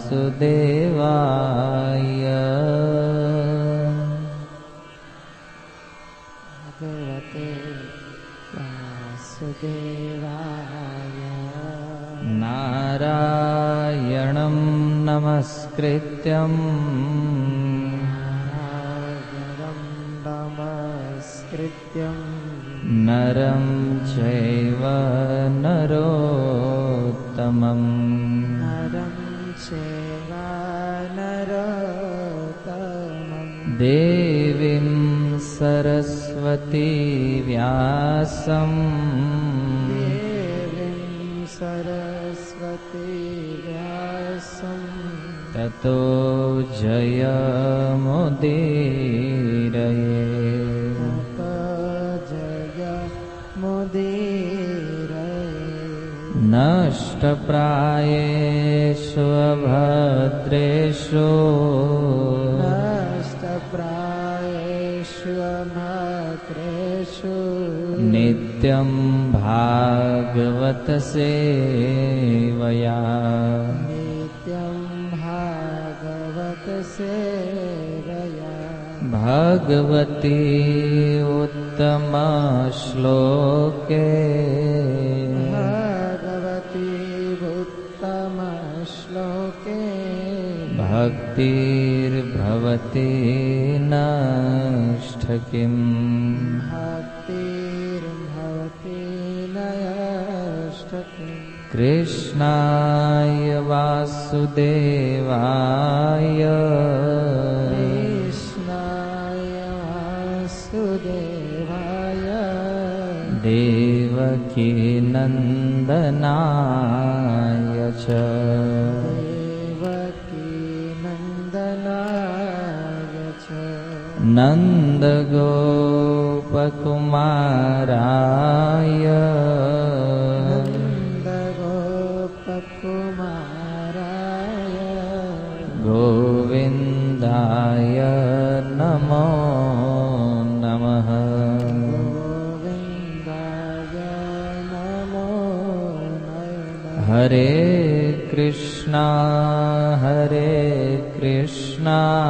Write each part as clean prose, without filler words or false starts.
વાસુદેવાય. ભગવતે વાસુદેવાય. નારાયણં નમસ્કૃત્યં નરં ચૈવ નરોત્તમં. દેવીં સરસ્વતી વ્યાસં તતો જયમુદીરયે. નષ્ટપ્રાયેષુ અભદ્રેષુ નિત્યં ભાગવત સેવયા. ભગવતી ઉત્તમ શ્લોકે ભક્તિર્ભવતી નષ્ટકિમ. કૃષ્ણાય વાસુદેવાય દેવકી નંદનાય ચ. નંદ ગોપકુમારાય ગોવિંદાય નમો નમઃ. હરે કૃષ્ણા હરે કૃષ્ણા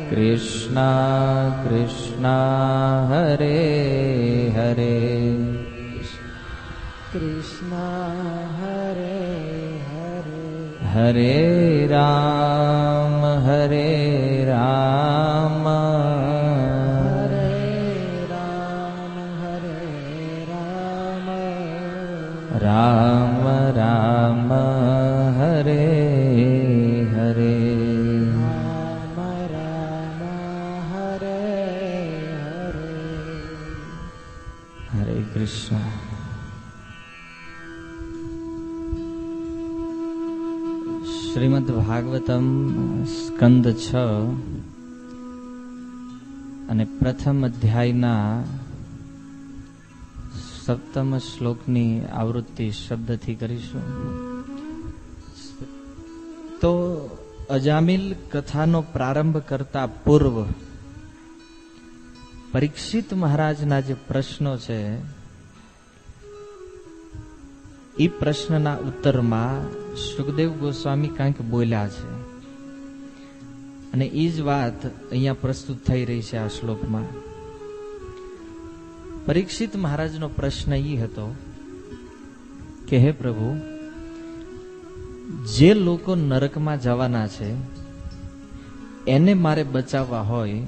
કૃષ્ણા કૃષ્ણા હરે હરે હરે રામ હરે રામ રામ રામ હરે હરે. હરે કૃષ્ણ. શ્રીમદ ભાગવતમ સ્કંદ 6 અને પ્રથમ અધ્યાયના 7મ શ્લોકની આવૃત્તિ શબ્દથી કરીશું. તો અજામિલ કથાનો પ્રારંભ કરતા પૂર્વ પરીક્ષિત મહારાજના જે પ્રશ્નો છે એ પ્રશ્નના ઉત્તરમાં સુખદેવ ગોસ્વામી કંઈક બોલ્યા છે અને એ જ વાત અહીંયા પ્રસ્તુત થઈ રહી છે આ શ્લોકમાં. પરીક્ષિત મહારાજનો પ્રશ્ન એ હતો કે હે પ્રભુ, જે લોકો નરકમાં જવાના છે એને મારે બચાવવા હોય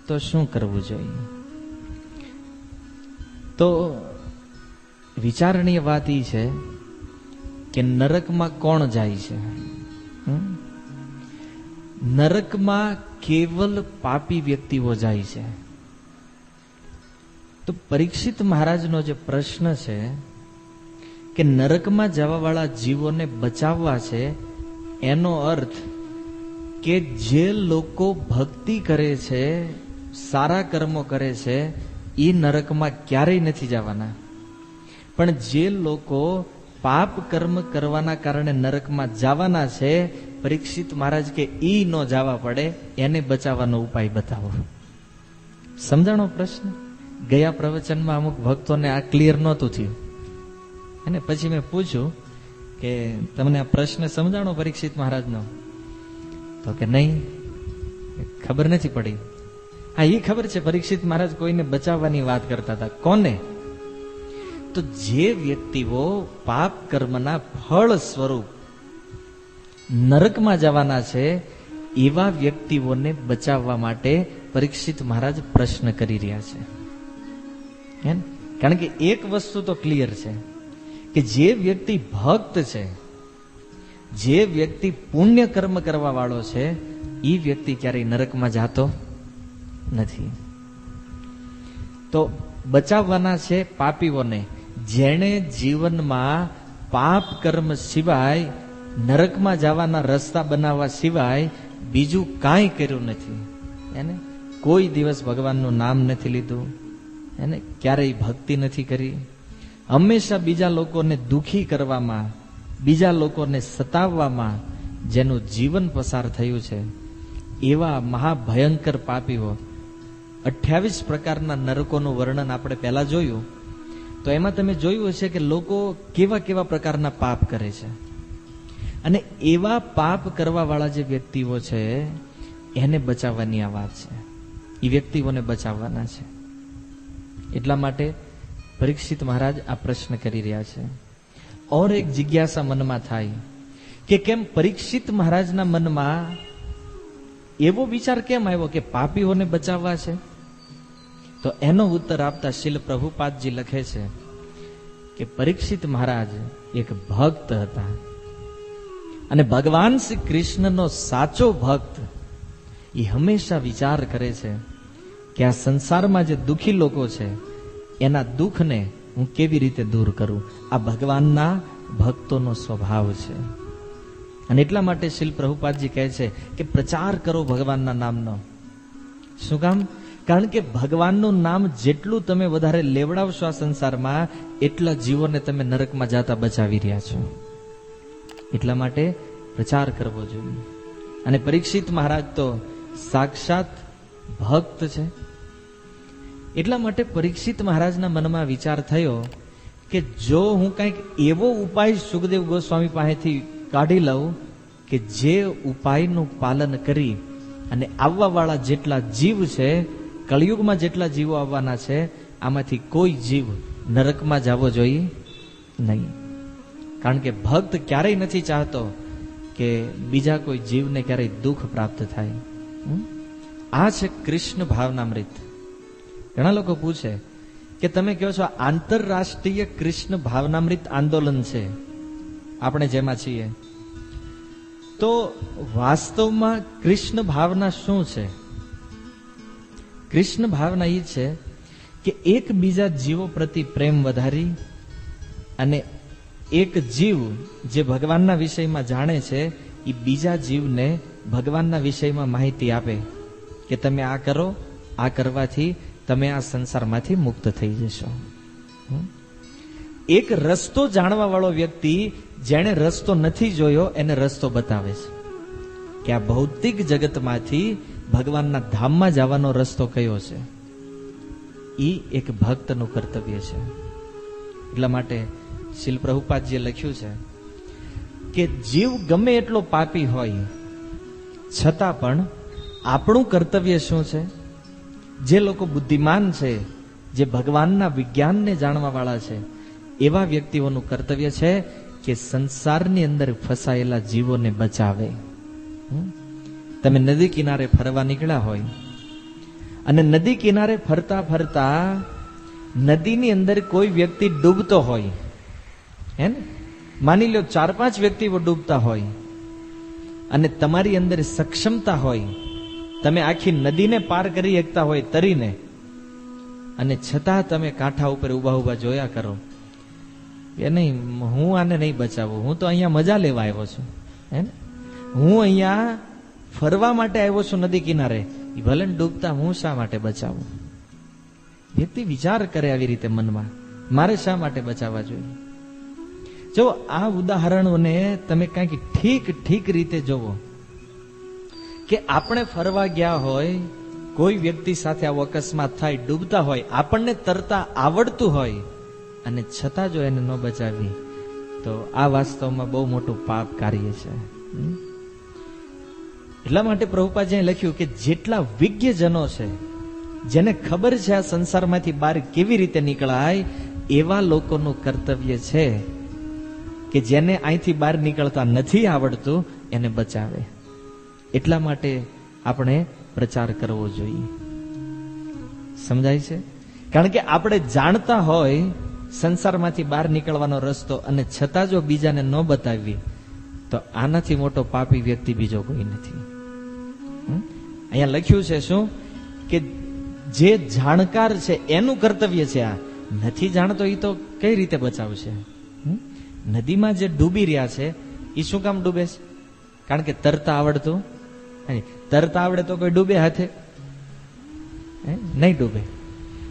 તો શું કરવું જોઈએ? તો વિચારણીય વાત એ છે કે નરકમાં કોણ જાય છે? નરકમાં કેવલ પાપી વ્યક્તિઓ જાય છે. તો પરીક્ષિત મહારાજનો જે પ્રશ્ન છે કે નરકમાં જવા વાળા જીવોને બચાવવા છે, એનો અર્થ કે જે લોકો ભક્તિ કરે છે, સારા કર્મો કરે છે, એ નરકમાં ક્યારેય નથી જવાના. પણ જે લોકો પાપ કર્મ કરવાના કારણે નરકમાં જવાના છે, પરીક્ષિત મહારાજ કે ઈ ન જવા પડે એને બચાવવાનો ઉપાય બતાવો. સમજાણો પ્રશ્ન? ગયા પ્રવચનમાં અમુક ભક્તોને આ ક્લિયર નહોતું થયું, અને પછી મેં પૂછ્યું કે તમને આ પ્રશ્ન સમજાણો પરીક્ષિત મહારાજનો? તો કે નહીં, ખબર નથી પડી. હા, એ ખબર છે પરીક્ષિત મહારાજ કોઈને બચાવવાની વાત કરતા હતા. કોને? તો જે વ્યક્તિઓ પાપ કર્મના ફળ સ્વરૂપ નરકમાં જવાના છે એવા વ્યક્તિઓને બચાવવા માટે પરીક્ષિત મહારાજ પ્રશ્ન કરી રહ્યા છે. કારણ કે એક વસ્તુ તો ક્લિયર છે કે જે વ્યક્તિ ભક્ત છે, જે વ્યક્તિ પુણ્ય કર્મ કરવા વાળો છે, એ વ્યક્તિ ક્યારેય નરકમાં જાતો નથી. તો બચાવવાના છે પાપીઓને, જેણે જીવનમાં પાપ કર્મ સિવાય નરકમાં જવાના રસ્તા બનાવવા સિવાય બીજું કાંઈ કર્યું નથી. એને કોઈ દિવસ ભગવાનનું નામ નથી લીધું, એને ક્યારેય ભક્તિ નથી કરી, હંમેશા બીજા લોકોને દુખી કરવામાં, બીજા લોકોને સતાવવામાં જેનું જીવન પસાર થયું છે, એવા મહાભયંકર પાપીઓ 28 પ્રકારના નરકોનું વર્ણન આપણે પહેલા જોયું. તો એમાં તમે જોયું હશે કે લોકો કેવા કેવા પ્રકારના પાપ કરે છે, અને એવા પાપ કરવા વાળા જે વ્યક્તિઓ છે એને બચાવવાની આ વાત છે. એ વ્યક્તિઓને બચાવવાના છે. એટલા માટે પરીક્ષિત મહારાજ આ પ્રશ્ન કરી રહ્યા છે. ઓર એક જિજ્ઞાસા મનમાં થાય કે કેમ પરીક્ષિત મહારાજના મનમાં એવો વિચાર કેમ આવ્યો કે પાપીઓને બચાવવા છે? તો એનો ઉત્તર આપતા શીલ પ્રભુપાદજી લખે છે કે પરીક્ષિત મહારાજ એક ભક્ત હતા, અને ભગવાન શ્રી કૃષ્ણનો સાચો ભક્ત એ હંમેશા વિચાર કરે છે કે આ સંસારમાં જે દુખી લોકો છે એના દુઃખને હું કેવી રીતે દૂર કરું. આ ભગવાનના ભક્તોનો સ્વભાવ છે. અને એટલા માટે શીલ પ્રભુપાદજી કહે છે કે પ્રચાર કરો ભગવાનના નામનો. શું કામ? કારણ કે ભગવાનનું નામ જેટલું તમે વધારે લેવડાવશો આ સંસારમાં, એટલા જીવોને તમે નરકમાં જાતા બચાવી રહ્યા છો. એટલા માટે પ્રચાર કરવો જોઈએ. અને પરીક્ષિત મહારાજ તો સાક્ષાત ભક્ત છે. એટલા માટે પરીક્ષિત મહારાજના મનમાં વિચાર થયો કે જો હું કંઈક એવો ઉપાય સુખદેવ ગોસ્વામી પાસેથી કાઢી લઉં કે જે ઉપાયનું પાલન કરી અને આવવા વાળા જેટલા જીવ છે, કળિયુગમાં જેટલા જીવો આવવાના છે, આમાંથી કોઈ જીવ નરકમાં જવો જોઈએ નહીં. કારણ કે ભક્ત ક્યારેય નથી ચાહતો કે બીજા કોઈ જીવને ક્યારેય દુઃખ પ્રાપ્ત થાય. આ છે કૃષ્ણ ભાવનામૃત. ઘણા લોકો પૂછે કે તમે કહો છો આંતરરાષ્ટ્રીય કૃષ્ણ ભાવનામૃત આંદોલન છે આપણે જેમાં છીએ, તો વાસ્તવમાં કૃષ્ણ ભાવના શું છે? કૃષ્ણ ભાવના એ છે કે એકબીજા જીવો પ્રતિ પ્રેમ વધારી અને એક જીવ જે ભગવાનના વિષયમાં જાણે છે એ બીજા જીવને ભગવાનના વિષયમાં માહિતી આપે કે તમે આ કરો, આ કરવાથી તમે આ સંસારમાંથી મુક્ત થઈ જશો. એક રસ્તો જાણવા વાળો વ્યક્તિ જેણે રસ્તો નથી જોયો એને રસ્તો બતાવે છે કે આ ભૌતિક જગતમાંથી ભગવાનના ધામમાં જવાનો રસ્તો કયો છે. એ એક ભક્તનું કર્તવ્ય છે. એટલા માટે શીલ પ્રભુપાદજીએ લખ્યું છે કે જીવ ગમે એટલો પાપી હોય છતાં પણ આપણું કર્તવ્ય શું છે? જે લોકો બુદ્ધિમાન છે, જે ભગવાનના વિજ્ઞાનને જાણવા વાળા છે, એવા વ્યક્તિઓનું કર્તવ્ય છે કે સંસારની અંદર ફસાયેલા જીવોને બચાવે. તમે નદી કિનારે ફરવા નીકળ્યા હોય અને નદી કિનારે ફરતા ફરતા નદીની અંદર કોઈ વ્યક્તિ ડૂબતો હોય, હે ને, માની લો 4-5 વ્યક્તિઓ ડૂબતા હોય અને તમારી અંદર સક્ષમતા હોય, તમે આખી નદીને પાર કરી શકતા હોય તરીને, અને છતાં તમે કાંઠા ઉપર ઉભા ઉભા જોયા કરો કે નહીં હું આને નહીં બચાવું, હું તો અહીંયા મજા લેવા આવ્યો છું, હે ને, હું અહીંયા ફરવા માટે આવ્યો છું નદી કિનારે, ભલે ડૂબતા હું શા માટે બચાવું? વ્યક્તિ વિચાર કરે આવી રીતે મનમાં, મારે શા માટે બચાવવા જોઈએ? જો આ ઉદાહરણોને તમે કંઈક ઠીક રીતે જોવો કે આપણે ફરવા ગયા હોય કોઈ વ્યક્તિ સાથે આવો અકસ્માત થાય, ડૂબતા હોય, આપણને તરતા આવડતું હોય અને છતાં જો એને ન બચાવી તો આ વાસ્તવમાં બહુ મોટું પાપ કાર્ય છે. એટલા માટે પ્રભુપાદજીએ લખ્યું કે જેટલા વિજ્ઞજનો છે, જેને ખબર છે આ સંસારમાંથી બહાર કેવી રીતે નીકળાય, એવા લોકોનું કર્તવ્ય છે કે જેને અહીંથી બહાર નીકળતા નથી આવડતું એને બચાવે. એટલા માટે આપણે પ્રચાર કરવો જોઈએ. સમજાય છે? કારણ કે આપણે જાણતા હોય સંસારમાંથી બહાર નીકળવાનો રસ્તો અને છતાં જો બીજાને ન બતાવી તો આનાથી મોટો પાપી વ્યક્તિ બીજો કોઈ નથી. અહીંયા લખ્યું છે શું કે જે જાણકાર છે એનું કર્તવ્ય છે આ. નથી જાણતો એ તો કઈ રીતે બચાવશે? નદીમાં જે ડૂબી રહ્યા છે એ શું કામ ડૂબે છે? કારણ કે તરતા આવડતું. તરતા આવડે તો કોઈ ડૂબે હાથે? નહીં ડૂબે.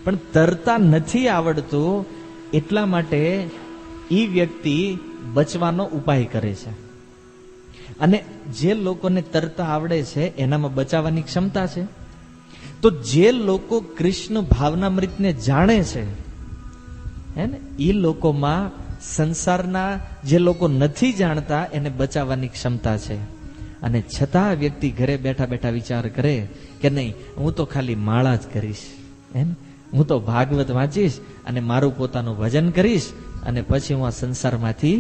પણ તરતા નથી આવડતું એટલા માટે એ વ્યક્તિ બચવાનો ઉપાય કરે છે. અને જે લોકોને તરતા આવડે છે એનામાં બચાવવાની ક્ષમતા છે. તો જે લોકો કૃષ્ણ ભાવનામૃતને જાણે છે હે ને, એ લોકોમાં સંસારના જે લોકો નથી જાણતા એને બચાવવાની ક્ષમતા છે. અને છતાં વ્યક્તિ ઘરે બેઠા બેઠા વિચાર કરે કે નહીં, હું તો ખાલી માળા જ કરીશ, હે ને, હું તો ભાગવત વાંચીશ અને મારું પોતાનું ભજન કરીશ અને પછી હું આ સંસારમાંથી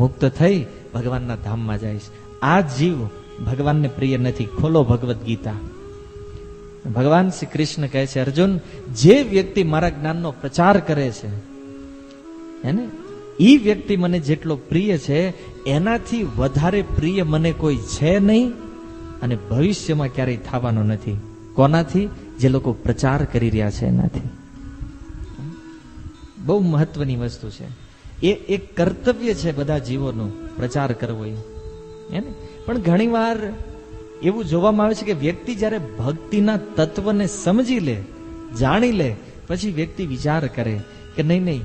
મુક્ત થઈ ભગવાનના ધામમાં જઈશ. આ જીવ ભગવાનને પ્રિય નથી. ખોલો ભગવદ્ ગીતા. ભગવાન શ્રી કૃષ્ણ કહે છે, અર્જુન, જે વ્યક્તિ મારા જ્ઞાનનો પ્રચાર કરે છે હે ને, એ વ્યક્તિ મને જેટલો પ્રિય છે એનાથી વધારે પ્રિય મને કોઈ છે નહીં અને ભવિષ્યમાં ક્યારેય થવાનો નથી. કોનાથી? જે લોકો પ્રચાર કરી રહ્યા છે એનાથી. બહુ મહત્વની વસ્તુ છે. એ એક કર્તવ્ય છે બધા જીવોનું, પ્રચાર કરવો એ. પણ ઘણીવાર એવું જોવામાં આવે છે કે વ્યક્તિ જ્યારે ભક્તિના તત્વને સમજી લે, જાણી લે, પછી વ્યક્તિ વિચાર કરે કે નહીં નહીં,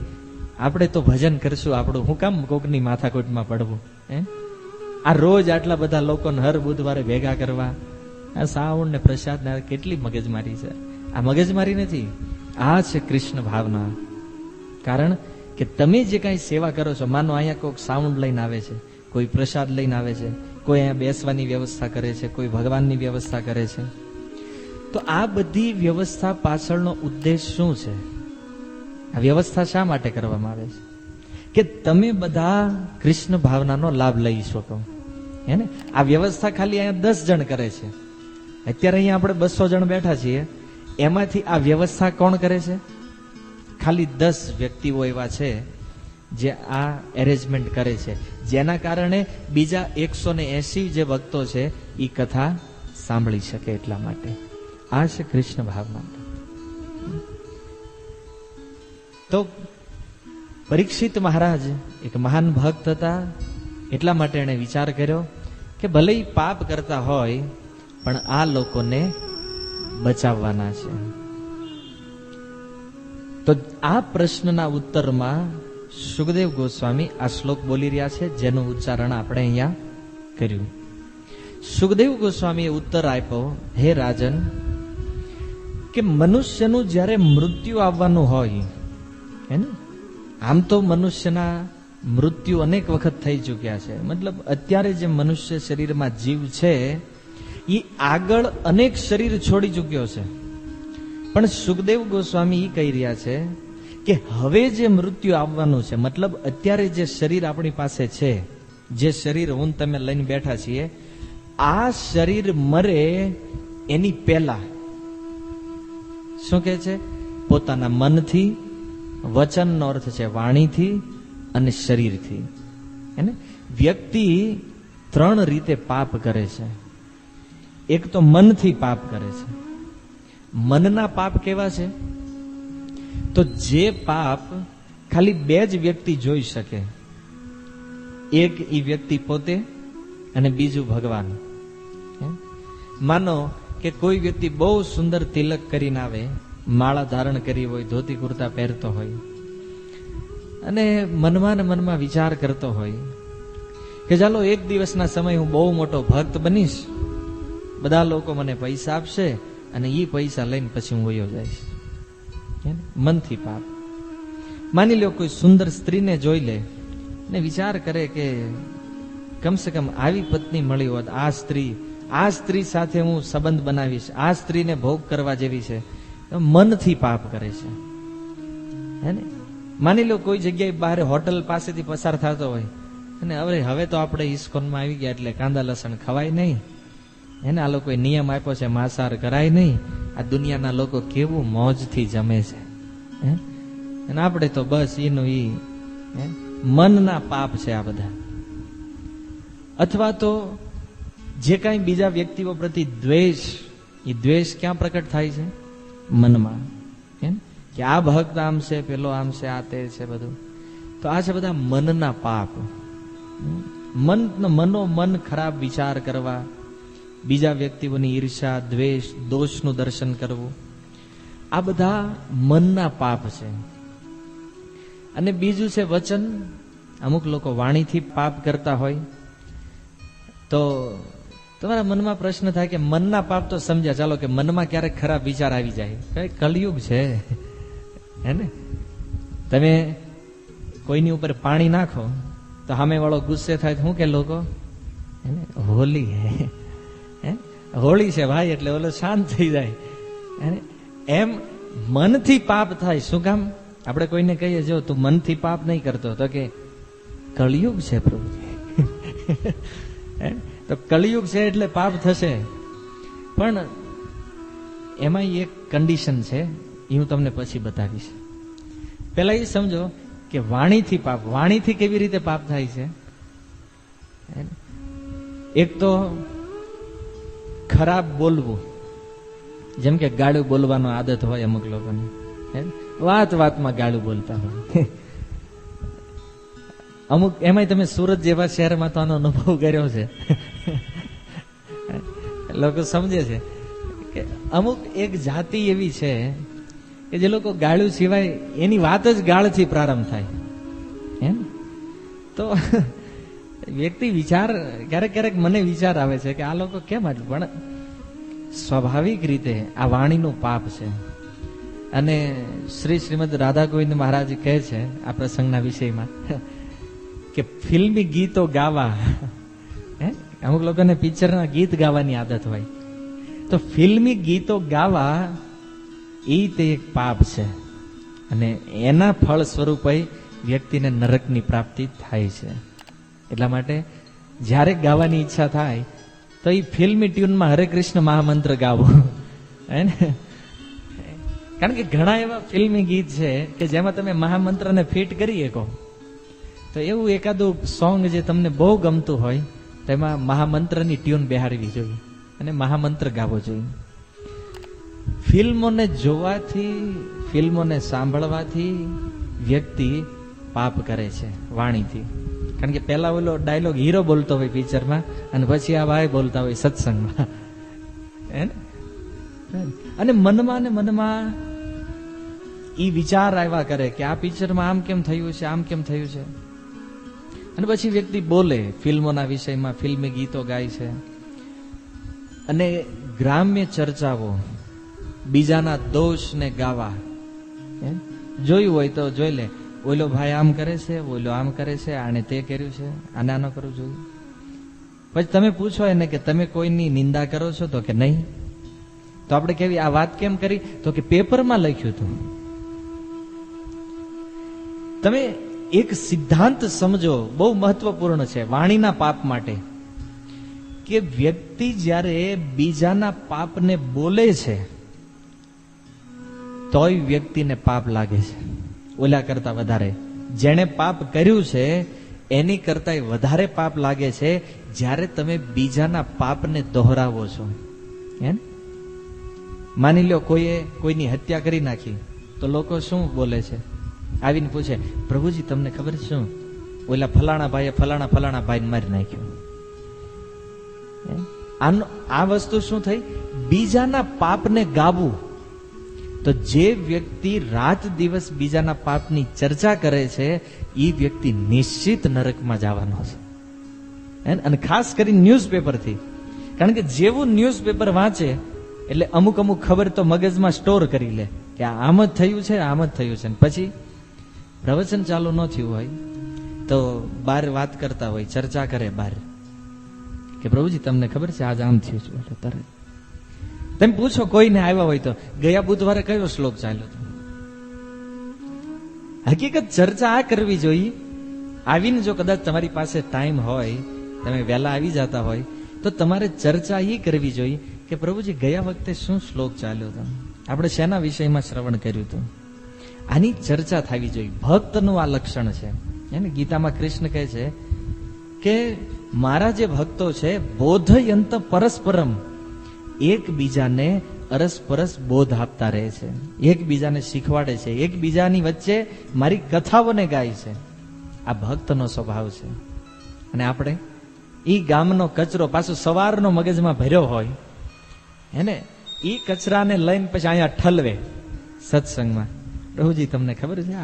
આપણે તો ભજન કરશું આપણું, હું કામ કોકની માથાકૂટમાં પડવું? આ રોજ આટલા બધા લોકોને હર બુધવારે ભેગા કરવા, આ સાવણ ને પ્રસાદ ને કેટલી મગજમારી છે. આ મગજમારી નથી, આ છે કૃષ્ણ ભાવના. કારણ કે તમે જે કાંઈ સેવા કરો છો, માનો અહીંયા કોઈક સાઉન્ડ લઈને આવે છે, કોઈ પ્રસાદ લઈને આવે છે, કોઈ અહીંયા બેસવાની વ્યવસ્થા કરે છે, કોઈ ભગવાનની વ્યવસ્થા કરે છે, તો આ બધી વ્યવસ્થા પાછળનો ઉદ્દેશ શું છે? આ વ્યવસ્થા શા માટે કરવામાં આવે છે? કે તમે બધા કૃષ્ણ ભાવનાનો લાભ લઈ શકો. હે ને? આ વ્યવસ્થા ખાલી અહીંયા 10 જણ કરે છે. અત્યારે અહીંયા આપણે 200 જણ બેઠા છીએ, એમાંથી આ વ્યવસ્થા કોણ કરે છે? ખાલી 10 વ્યક્તિઓ એવા છે જે આ એરેન્જમેન્ટ કરે છે, જેના કારણે બીજા 180 જે ભક્તો છે એ કથા સાંભળી શકે. એટલા માટે આ છે કૃષ્ણ ભાવના. તો પરીક્ષિત મહારાજ એક મહાન ભક્ત હતા. એટલા માટે એણે વિચાર કર્યો કે ભલે પાપ કરતા હોય પણ આ લોકોને બચાવવાના છે. તો આ પ્રશ્નના ઉત્તરમાં સુખદેવ ગોસ્વામી આ શ્લોક બોલી રહ્યા છે, જેનું ઉચ્ચારણ આપણે અહીંયા કર્યું. સુખદેવ ગોસ્વામીએ ઉત્તર આપ્યો, હે રાજન, કે મનુષ્યનું જ્યારે મૃત્યુ આવવાનું હોય, હે ને, આમ તો મનુષ્યના મૃત્યુ અનેક વખત થઈ ચૂક્યા છે. મતલબ અત્યારે જે મનુષ્ય શરીરમાં જીવ છે એ આગળ અનેક શરીર છોડી ચૂક્યો છે. પણ સુખદેવ ગોસ્વામી એ કહી રહ્યા છે કે હવે જે મૃત્યુ આવવાનું છે, મતલબ અત્યારે જે શરીર આપણી પાસે છે, જે શરીર હું તમે લઈને બેઠા છીએ, આ શરીર મરે એની પહેલા શું કહે છે? પોતાના મનથી, વચનનો અર્થ છે વાણીથી અને શરીરથી. એને વ્યક્તિ 3 રીતે પાપ કરે છે. એક તો મનથી પાપ કરે છે. મનના પાપ કેવા છે? તો જે પાપ ખાલી 2 જ વ્યક્તિ જોઈ શકે. એક એ વ્યક્તિ પોતે અને બીજું ભગવાન. માનો કે કોઈ વ્યક્તિ બહુ સુંદર તિલક કરીને આવે, માળા ધારણ કરી હોય, ધોતી કુર્તા પહેરતો હોય અને મનમાં ને મનમાં વિચાર કરતો હોય કે ચાલો એક દિવસના સમય હું બહુ મોટો ભક્ત બનીશ, બધા લોકો મને પૈસા આપશે અને એ પૈસા લઈને પછી હું વયો જઈશ. મનથી પાપ. માની લો કોઈ સુંદર સ્ત્રીને જોઈ લે ને વિચાર કરે કે કમસે કમ આવી પત્ની મળી હોત, આ સ્ત્રી સાથે હું સંબંધ બનાવીશ, આ સ્ત્રીને ભોગ કરવા જેવી છે, મનથી પાપ કરે છે. હે ને? માની લો કોઈ જગ્યાએ બહાર હોટલ પાસેથી પસાર થતો હોય અને હવે તો આપણે ઇસ્કોનમાં આવી ગયા એટલે કાંદા લસણ ખવાય નહીં, એને આ લોકોએ નિયમ આપ્યો છે માંસાહાર કરાય નહીં. આ દુનિયાના લોકો કેવું મોજથી જમે છે, અને આપણે તો બસ એનું મનના પાપ છે આ બધા. અથવા તો જે કાંઈ બીજા વ્યક્તિઓ પ્રતિ દ્વેષ, એ દ્વેષ ક્યાં પ્રકટ થાય છે? મનમાં. કે આ ભક્ત આમ છે, પેલો આમ છે, આ તે છે બધું. તો આ છે બધા મનના પાપ. મન ખરાબ વિચાર કરવા, બીજા વ્યક્તિઓની ઈર્ષા, દ્વેષ, દોષનું દર્શન કરવું, આ બધા મનના પાપ છે. અને બીજું છે વચન. અમુક લોકો વાણીથી પાપ કરતા હોય તો તમારા મનમાં પ્રશ્ન થાય કે મનના પાપ તો સમજ્યા, ચાલો કે મનમાં ક્યારેક ખરાબ વિચાર આવી જાય, કઈ કળિયુગ છે, હે ને? તમે કોઈની ઉપર પાણી નાખો તો સામે વાળો ગુસ્સે થાય તો શું કે લોકો, હોલી હે, હોળી છે ભાઈ, એટલે ઓલો શાંત થઈ જાય. એમ મનથી પાપ થાય. શું કામ? આપણે કોઈને કહીએ જો તું મનથી પાપ નહીં કરતો, તો કે કળિયુગ છે પ્રભુજી. તો કળિયુગ છે એટલે પાપ થશે. પણ એમાં એક કન્ડિશન છે, એ હું તમને પછી બતાવીશ. પેલા એ સમજો કે વાણીથી પાપ, વાણીથી કેવી રીતે પાપ થાય છે. એક તો ખરાબ બોલવું, જેમ કે ગાળું બોલવાનો આદત હોય અમુક લોકોને, વાતમાં ગાળું બોલતા હોય. અમુક એમાંય તમે સુરત જેવા શહેરમાં તો આનો અનુભવ કર્યો છે. લોકો સમજે છે કે અમુક એક જાતિ એવી છે કે જે લોકો ગાળું સિવાય એની વાત જ ગાળથી પ્રારંભ થાય. એમ તો વ્યક્તિ વિચાર, ક્યારેક મને વિચાર આવે છે કે આ લોકો કેમ આટલું, પણ સ્વાભાવિક રીતે આ વાણીનું પાપ છે. અને શ્રીમદ રાધા ગોવિંદ મહારાજ કહે છે આ પ્રસંગના વિષયમાં કે ફિલ્મી ગીતો ગાવા, અમુક લોકોને પિક્ચરના ગીત ગાવાની આદત હોય, તો ફિલ્મી ગીતો ગાવા એ તે એક પાપ છે. અને એના ફળ સ્વરૂપે વ્યક્તિને નરકની પ્રાપ્તિ થાય છે. એટલા માટે જ્યારે ગાવાની ઈચ્છા થાય તો એ ફિલ્મી ટ્યુનમાં હરે કૃષ્ણ મહામંત્ર ગાવો, હે ને? કારણ કે ઘણા એવા ફિલ્મી ગીત છે કે જેમાં તમે મહામંત્રને ફિટ કરી શકો. તો એવું એકાદું સોંગ જે તમને બહુ ગમતું હોય તેમાં મહામંત્રની ટ્યુન બેહાડવી જોઈએ અને મહામંત્ર ગાવો જોઈએ. ફિલ્મોને જોવાથી, ફિલ્મોને સાંભળવાથી વ્યક્તિ પાપ કરે છે વાણીથી. કારણ કે પેલા ઓલો ડાયલોગ હીરો બોલતો હોય પિક્ચરમાં અને પછી આ ભાઈ બોલતા હોય સત્સંગમાં, અને મનમાં ઈ વિચાર આવ્યા કરે કે આ પિક્ચરમાં આમ કેમ થયું છે, આમ કેમ થયું છે. અને પછી વ્યક્તિ બોલે ફિલ્મોના વિષયમાં, ફિલ્મી ગીતો ગાય છે. અને ગ્રામ્ય ચર્ચાઓ, બીજાના દોષને ગાવા. જોયું હોય તો જોઈ લે, ઓલો ભાઈ આમ કરે છે, ઓલો આમ કરે છે, આને તે કર્યું છે, આને આનો કરવું જોઈએ. પછી તમે પૂછો એને કે તમે કોઈની નિંદા કરો છો, તો કે નહીં. તો આપણે કેવી આ વાત કેમ કરી, તો કે પેપરમાં લખ્યું હતું. તમે એક સિદ્ધાંત સમજો, બહુ મહત્વપૂર્ણ છે વાણીના પાપ માટે, કે વ્યક્તિ જ્યારે બીજાના પાપને બોલે છે તોય વ્યક્તિને પાપ લાગે છે, ઓલા કરતા વધારે. જેણે પાપ કર્યું છે એની કરતા વધારે પાપ લાગે છે જ્યારે તમે બીજાના પાપને દોહરાવો છો. એમ માની લો કોઈની હત્યા કરી નાખી તો લોકો શું બોલે છે, આવીને પૂછે પ્રભુજી તમને ખબર છે શું, ઓલા ફલાણા ભાઈને મારી નાખ્યું. આ વસ્તુ શું થઈ, બીજાના પાપને ગાવું. તો જે વ્યક્તિ રાત દિવસ બીજાના પાપની ચર્ચા કરે છે એ વ્યક્તિ નિશ્ચિત નરકમાં જવાનો છે. અને ખાસ કરીને ન્યૂઝપેપરથી, કારણ કે જેવું ન્યૂઝપેપર વાંચે એટલે અમુક અમુક ખબર તો મગજમાં સ્ટોર કરી લે કે આમ જ થયું છે, આમ જ થયું છે. પછી પ્રવચન ચાલુ ન થયું હોય તો બહાર વાત કરતા હોય, ચર્ચા કરે બહાર કે પ્રભુજી તમને ખબર છે આજ આમ થયું છે. એટલે તરત તમે પૂછો કોઈને આવ્યા હોય તો ગયા બુધવારે કયો શ્લોક ચાલ્યો હતો. હકીકત ચર્ચા આ કરવી જોઈએ. આવીને જો કદાચ તમારી પાસે ટાઈમ હોય, તમે વહેલા આવી જતા હોય તો તમારે ચર્ચા એ કરવી જોઈએ કે પ્રભુજી ગયા વખતે શું શ્લોક ચાલ્યો હતો, આપણે શેના વિષયમાં શ્રવણ કર્યું હતું. આની ચર્ચા થવી જોઈએ. ભક્તનું આ લક્ષણ છે. એને ગીતામાં કૃષ્ણ કહે છે કે મારા જે ભક્તો છે બોધયંત પરસ્પરમ, એકબીજાને અરસપરસ બોધ આપતા રહે છે, એકબીજાને શીખવાડે છે, એકબીજાની વચ્ચે મારી કથાઓને ગાય છે. આ ભક્તનો સ્વભાવ છે. અને આપણે ઈ ગામનો કચરો પાછો સવારનો મગજમાં ભર્યો હોય એને ઈ કચરાને લઈને પછી અહીંયા ઠલવે સત્સંગમાં. પ્રભુજી તમને ખબર છે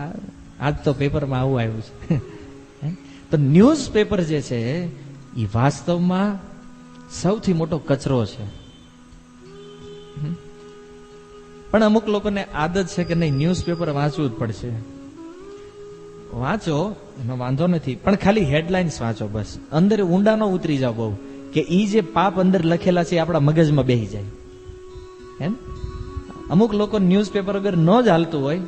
આજ તો પેપરમાં આવું આવ્યું છે. તો ન્યૂઝ પેપર જે છે એ વાસ્તવમાં સૌથી મોટો કચરો છે. પણ અમુક લોકોને આદત છે કે નહીં ન્યૂઝપેપર વાંચવું જ પડશે. વાંચો એનો વાંધો નથી, પણ ખાલી હેડલાઇન્સ વાંચો બસ. અંદર ઊંડા ન ઉતરી જાવ બહુ કે ઈ જે પાપ અંદર લખેલા છે આપણા મગજમાં બેસી જાય. એમ અમુક લોકો ન્યૂઝપેપર વગર ન જ હાલતું હોય,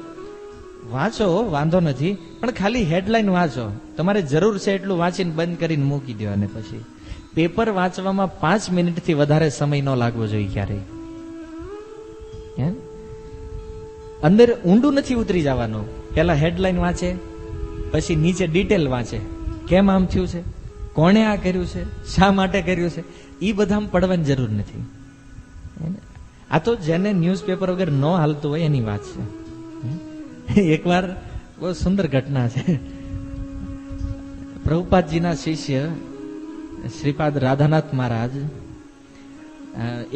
વાંચો વાંધો નથી, પણ ખાલી હેડલાઇન વાંચો. તમારે જરૂર છે એટલું વાંચીને બંધ કરીને મૂકી દો. અને પછી પેપર વાંચવામાં 5 મિનિટથી વધારે સમય ન લાગવો જોઈએ ક્યારેય. અંદર ઊંડું નથી ઉતરી જવાનું. પેલા હેડલાઇન વાંચે, પછી નીચે ડિટેલ વાંચે, કેમ આમ થયું છે, કોણે આ કર્યું છે, શા માટે કર્યું છે, એ બધામાં પડવાની જરૂર નથી. આ તો જેને ન્યૂઝપેપર વગર ન હાલતું હોય એની વાત છે. એકવાર બહુ સુંદર ઘટના છે. પ્રભુપાદજીના શિષ્ય શ્રીપાદ રાધાનાથ મહારાજ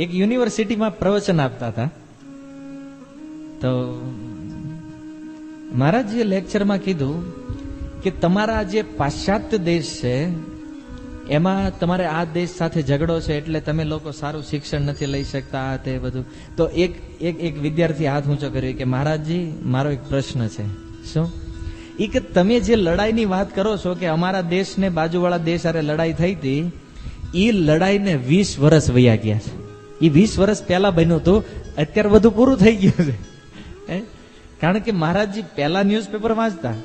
એક યુનિવર્સિટીમાં પ્રવચન આપતા હતા. તો મહારાજજીએ લેક્ચરમાં કીધું કે તમારા જે પાશ્ચાત્ય દેશ છે એમાં તમારે આ દેશ સાથે ઝઘડો છે એટલે તમે લોકો સારું શિક્ષણ નથી લઈ શકતા, તે બધું. તો એક વિદ્યાર્થી હાથ ઊંચો કર્યો કે મહારાજજી મારો એક પ્રશ્ન છે. શું? એ કે તમે જે લડાઈની વાત કરો છો કે અમારા દેશ ને બાજુવાળા દેશ હારે લડાઈ થઈ હતી, એ લડાઈને 20 વર્ષ વયા ગયા છે. એ 20 વર્ષ પહેલા બન્યું હતું, અત્યારે બધું પૂરું થઈ ગયું છે. કારણ કે મહારાજજી પહેલા ન્યૂઝપેપર વાંચતા,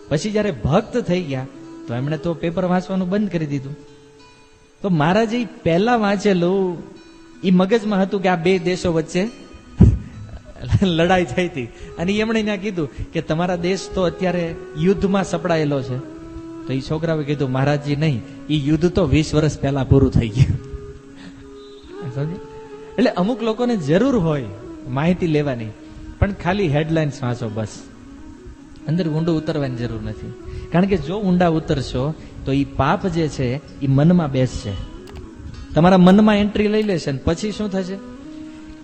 પછી જયારે ભક્ત થઈ ગયા તો એમણે તો પેપર વાંચવાનું બંધ કરી દીધું. તો મહારાજે પહેલા વાંચેલું એ મગજમાં હતું કે આ બે દેશો વચ્ચે લડાઈ થઈ હતી, અને એમણે ત્યાં કીધું કે તમારા દેશ તો અત્યારે યુદ્ધમાં સપડાયેલો છે. તો એ છોકરાએ કીધું મહારાજજી નહીં, એ યુદ્ધ તો 20 વર્ષ પહેલા પૂરું થઈ ગયું. એટલે અમુક લોકોને જરૂર હોય માહિતી લેવાની, પણ ખાલી હેડલાઇન્સ વાંચો બસ. અંદર ઊંડું ઉતરવાની જરૂર નથી. કારણ કે જો ઊંડા ઉતરશો તો એ પાપ જે છે એ મનમાં બેસશે, તમારા મનમાં એન્ટ્રી લઈ લેશે. પછી શું થશે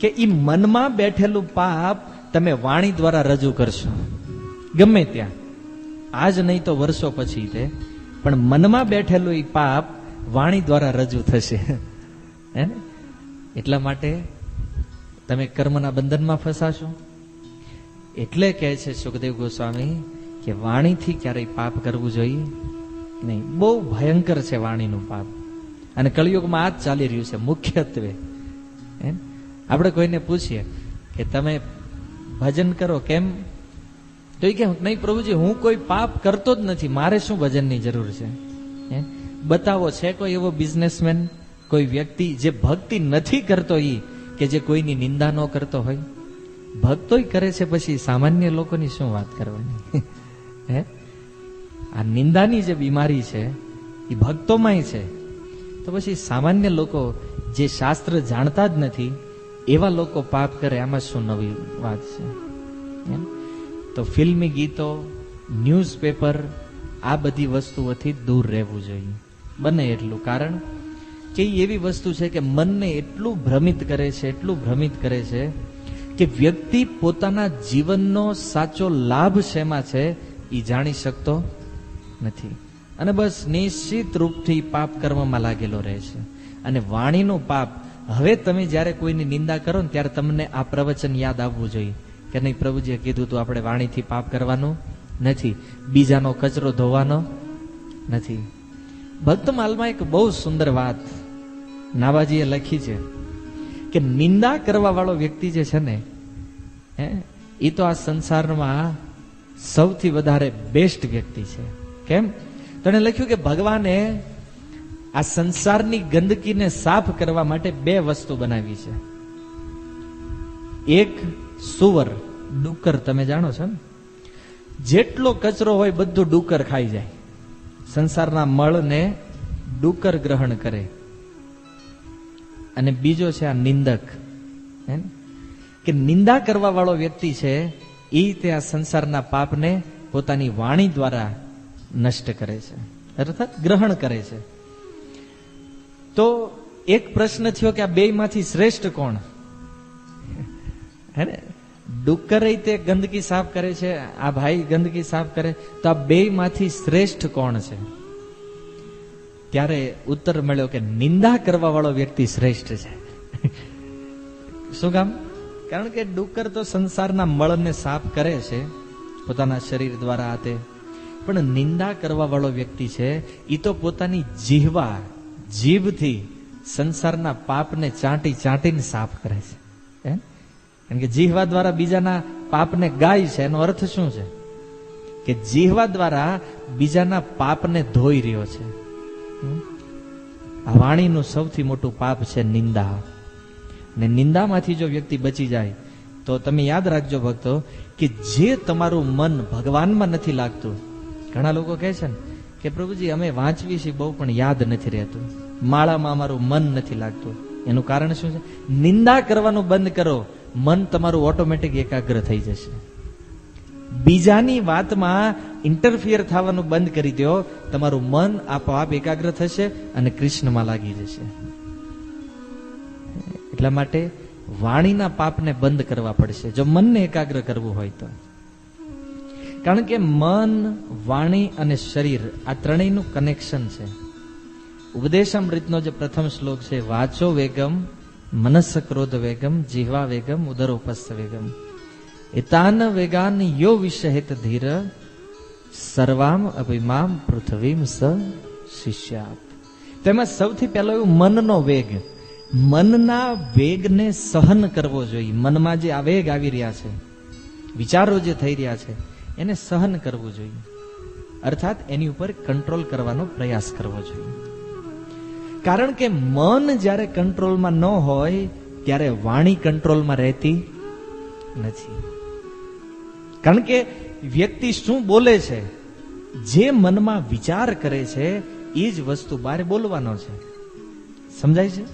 કે એ મનમાં બેઠેલું પાપ તમે વાણી દ્વારા રજૂ કરશો ગમે ત્યાં. આજ નહીં તો વર્ષો પછી તે, પણ મનમાં બેઠેલું એ પાપ વાણી દ્વારા રજૂ થશે. હે ને? એટલા માટે તમે કર્મના બંધનમાં ફસાશો. એટલે કહે છે સુખદેવ ગોસ્વામી કે વાણીથી ક્યારેય પાપ કરવું જોઈએ નહીં. બહુ ભયંકર છે વાણીનું પાપ, અને કળિયુગમાં આ જ ચાલી રહ્યું છે મુખ્યત્વે. આપણે કોઈને પૂછીએ કે તમે ભજન કરો કેમ, તો એ કે નહીં પ્રભુજી હું કોઈ પાપ કરતો જ નથી, મારે શું ભજનની જરૂર છે. બતાવો છે કોઈ એવો બિઝનેસમેન, કોઈ વ્યક્તિ જે ભક્તિ નથી કરતો, ઈ કે જે કોઈની નિંદા ન કરતો હોય. ભક્તોય કરે છે, પછી સામાન્ય લોકોની શું વાત કરવાની. હે, આ નિંદાની જે બીમારી છે એ ભક્તોમાંય છે. તો પછી સામાન્ય લોકો જે શાસ્ત્ર જાણતા જ નથી એવા લોકો પાપ કરે, આમાં શું નવી વાત છે. તો ફિલ્મી ગીતો, ન્યૂઝપેપર, આ બધી વસ્તુઓથી દૂર રહેવું જોઈએ બને એટલું. કારણ કે એવી વસ્તુ છે કે મનને એટલું ભ્રમિત કરે છે, એટલું ભ્રમિત કરે છે કે વ્યક્તિ પોતાના જીવનનો સાચો લાભ શેમાં છે એ જાણી શકતો નથી, અને બસ નિશ્ચિત રૂપથી પાપ કર્મમાં લાગેલો રહે છે. અને વાણીનું પાપ હવે તમે જ્યારે કોઈની નિંદા કરો ને ત્યારે તમને આ પ્રવચન યાદ આવવું જોઈએ કે નહીં, પ્રભુજીએ કીધું તું આપણે વાણીથી પાપ કરવાનું નથી, બીજાનો કચરો ધોવાનો નથી. ભક્તમાલમાં એક બહુ સુંદર વાત નાવાજીએ લખી છે કે નિંદા કરવા વાળો વ્યક્તિ જે છે ને એ તો આ સંસારમાં સૌથી વધારે બેસ્ટ વ્યક્તિ છે. કેમ? તને લખ્યું કે ભગવાને આ સંસારની ગંદકીને સાફ કરવા માટે બે વસ્તુ બનાવી છે. એક સુવર, ડુક્કર, તમે જાણો છો ને, જેટલો કચરો હોય બધું ડુક્કર ખાઈ જાય. સંસારના મળને ડુક્કર ગ્રહણ કરે. અને બીજો છે આ નિંદક, કે નિંદા કરવા વાળો વ્યક્તિ છે એ તે આ સંસારના પાપને પોતાની વાણી દ્વારા નષ્ટ કરે છે, અર્થાત ગ્રહણ કરે છે. તો એક પ્રશ્ન થયો કે આ બે માંથી શ્રેષ્ઠ કોણ? હે ને, ડુક્કર તે ગંદકી સાફ કરે છે, આ ભાઈ ગંદકી સાફ કરે, તો આ બે માંથી શ્રેષ્ઠ કોણ છે? ત્યારે ઉત્તર મળ્યો કે નિંદા કરવા વાળો વ્યક્તિ શ્રેષ્ઠ છે. શું કામ? કારણ કે ડુક્કર તો સંસારના મળને સાફ કરે છે પોતાના શરીર દ્વારા આતે, પણ નિંદા કરવા વાળો વ્યક્તિ છે એ તો પોતાની જીહવા, જીભથી સંસારના પાપને ચાટી ચાટીને સાફ કરે છે. કારણ કે જીહવા દ્વારા બીજાના પાપને ગાય છે. એનો અર્થ શું છે? કે જીહવા દ્વારા બીજાના પાપને ધોઈ રહ્યો છે. આ વાણીનું સૌથી મોટું પાપ છે નિંદા. ને નિંદામાંથી જો વ્યક્તિ બચી જાય તો તમે યાદ રાખજો ભક્તો કે જે તમારું મન ભગવાનમાં નથી લાગતું. ઘણા લોકો કહે છે ને કે પ્રભુજી અમે વાંચવી છીએ બહુ પણ યાદ નથી રહેતું, માળામાં અમારું મન નથી લાગતું. એનું કારણ શું છે? નિંદા કરવાનું બંધ કરો, મન તમારું ઓટોમેટિક એકાગ્ર થઈ જશે. બીજાની વાતમાં ઇન્ટરફિયર થવાનું બંધ કરી દો, તમારું મન આપોઆપ એકાગ્ર થશે અને કૃષ્ણમાં લાગી જશે. એટલા માટે વાણીના પાપને બંધ કરવા પડશે જો મનને એકાગ્ર કરવું હોય તો. કારણ કે મન, વાણી અને શરીર આ ત્રણેયનું કનેક્શન છે. ઉપદેશામૃતનો જે પ્રથમ શ્લોક છે, વાચો વેગમ મનસ ક્રોધ વેગમ જીહવા વેગમ ઉદરોપસ્થ વેગમ એતાન વેગાન યો વિષહેત ધીર સર્વામ અભિમામ પૃથ્વીમ સ શિષ્યાત. તેમાં સૌથી પહેલો એવું મનનો વેગ. મનના વેગને સહન કરવો જોઈએ. મનમાં જે આવેગ આવી રહ્યા છે, વિચારો જે થઈ રહ્યા છે, એને સહન કરવું જોઈએ. અર્થાત એની ઉપર કંટ્રોલ કરવાનો પ્રયાસ કરવો જોઈએ. કારણ કે મન જ્યારે કંટ્રોલમાં ન હોય ત્યારે વાણી કંટ્રોલમાં રહેતી નથી. કારણ કે વ્યક્તિ શું બોલે છે, જે મનમાં વિચાર કરે છે એ જ વસ્તુ બહાર બોલવાનો છે. સમજાય છે?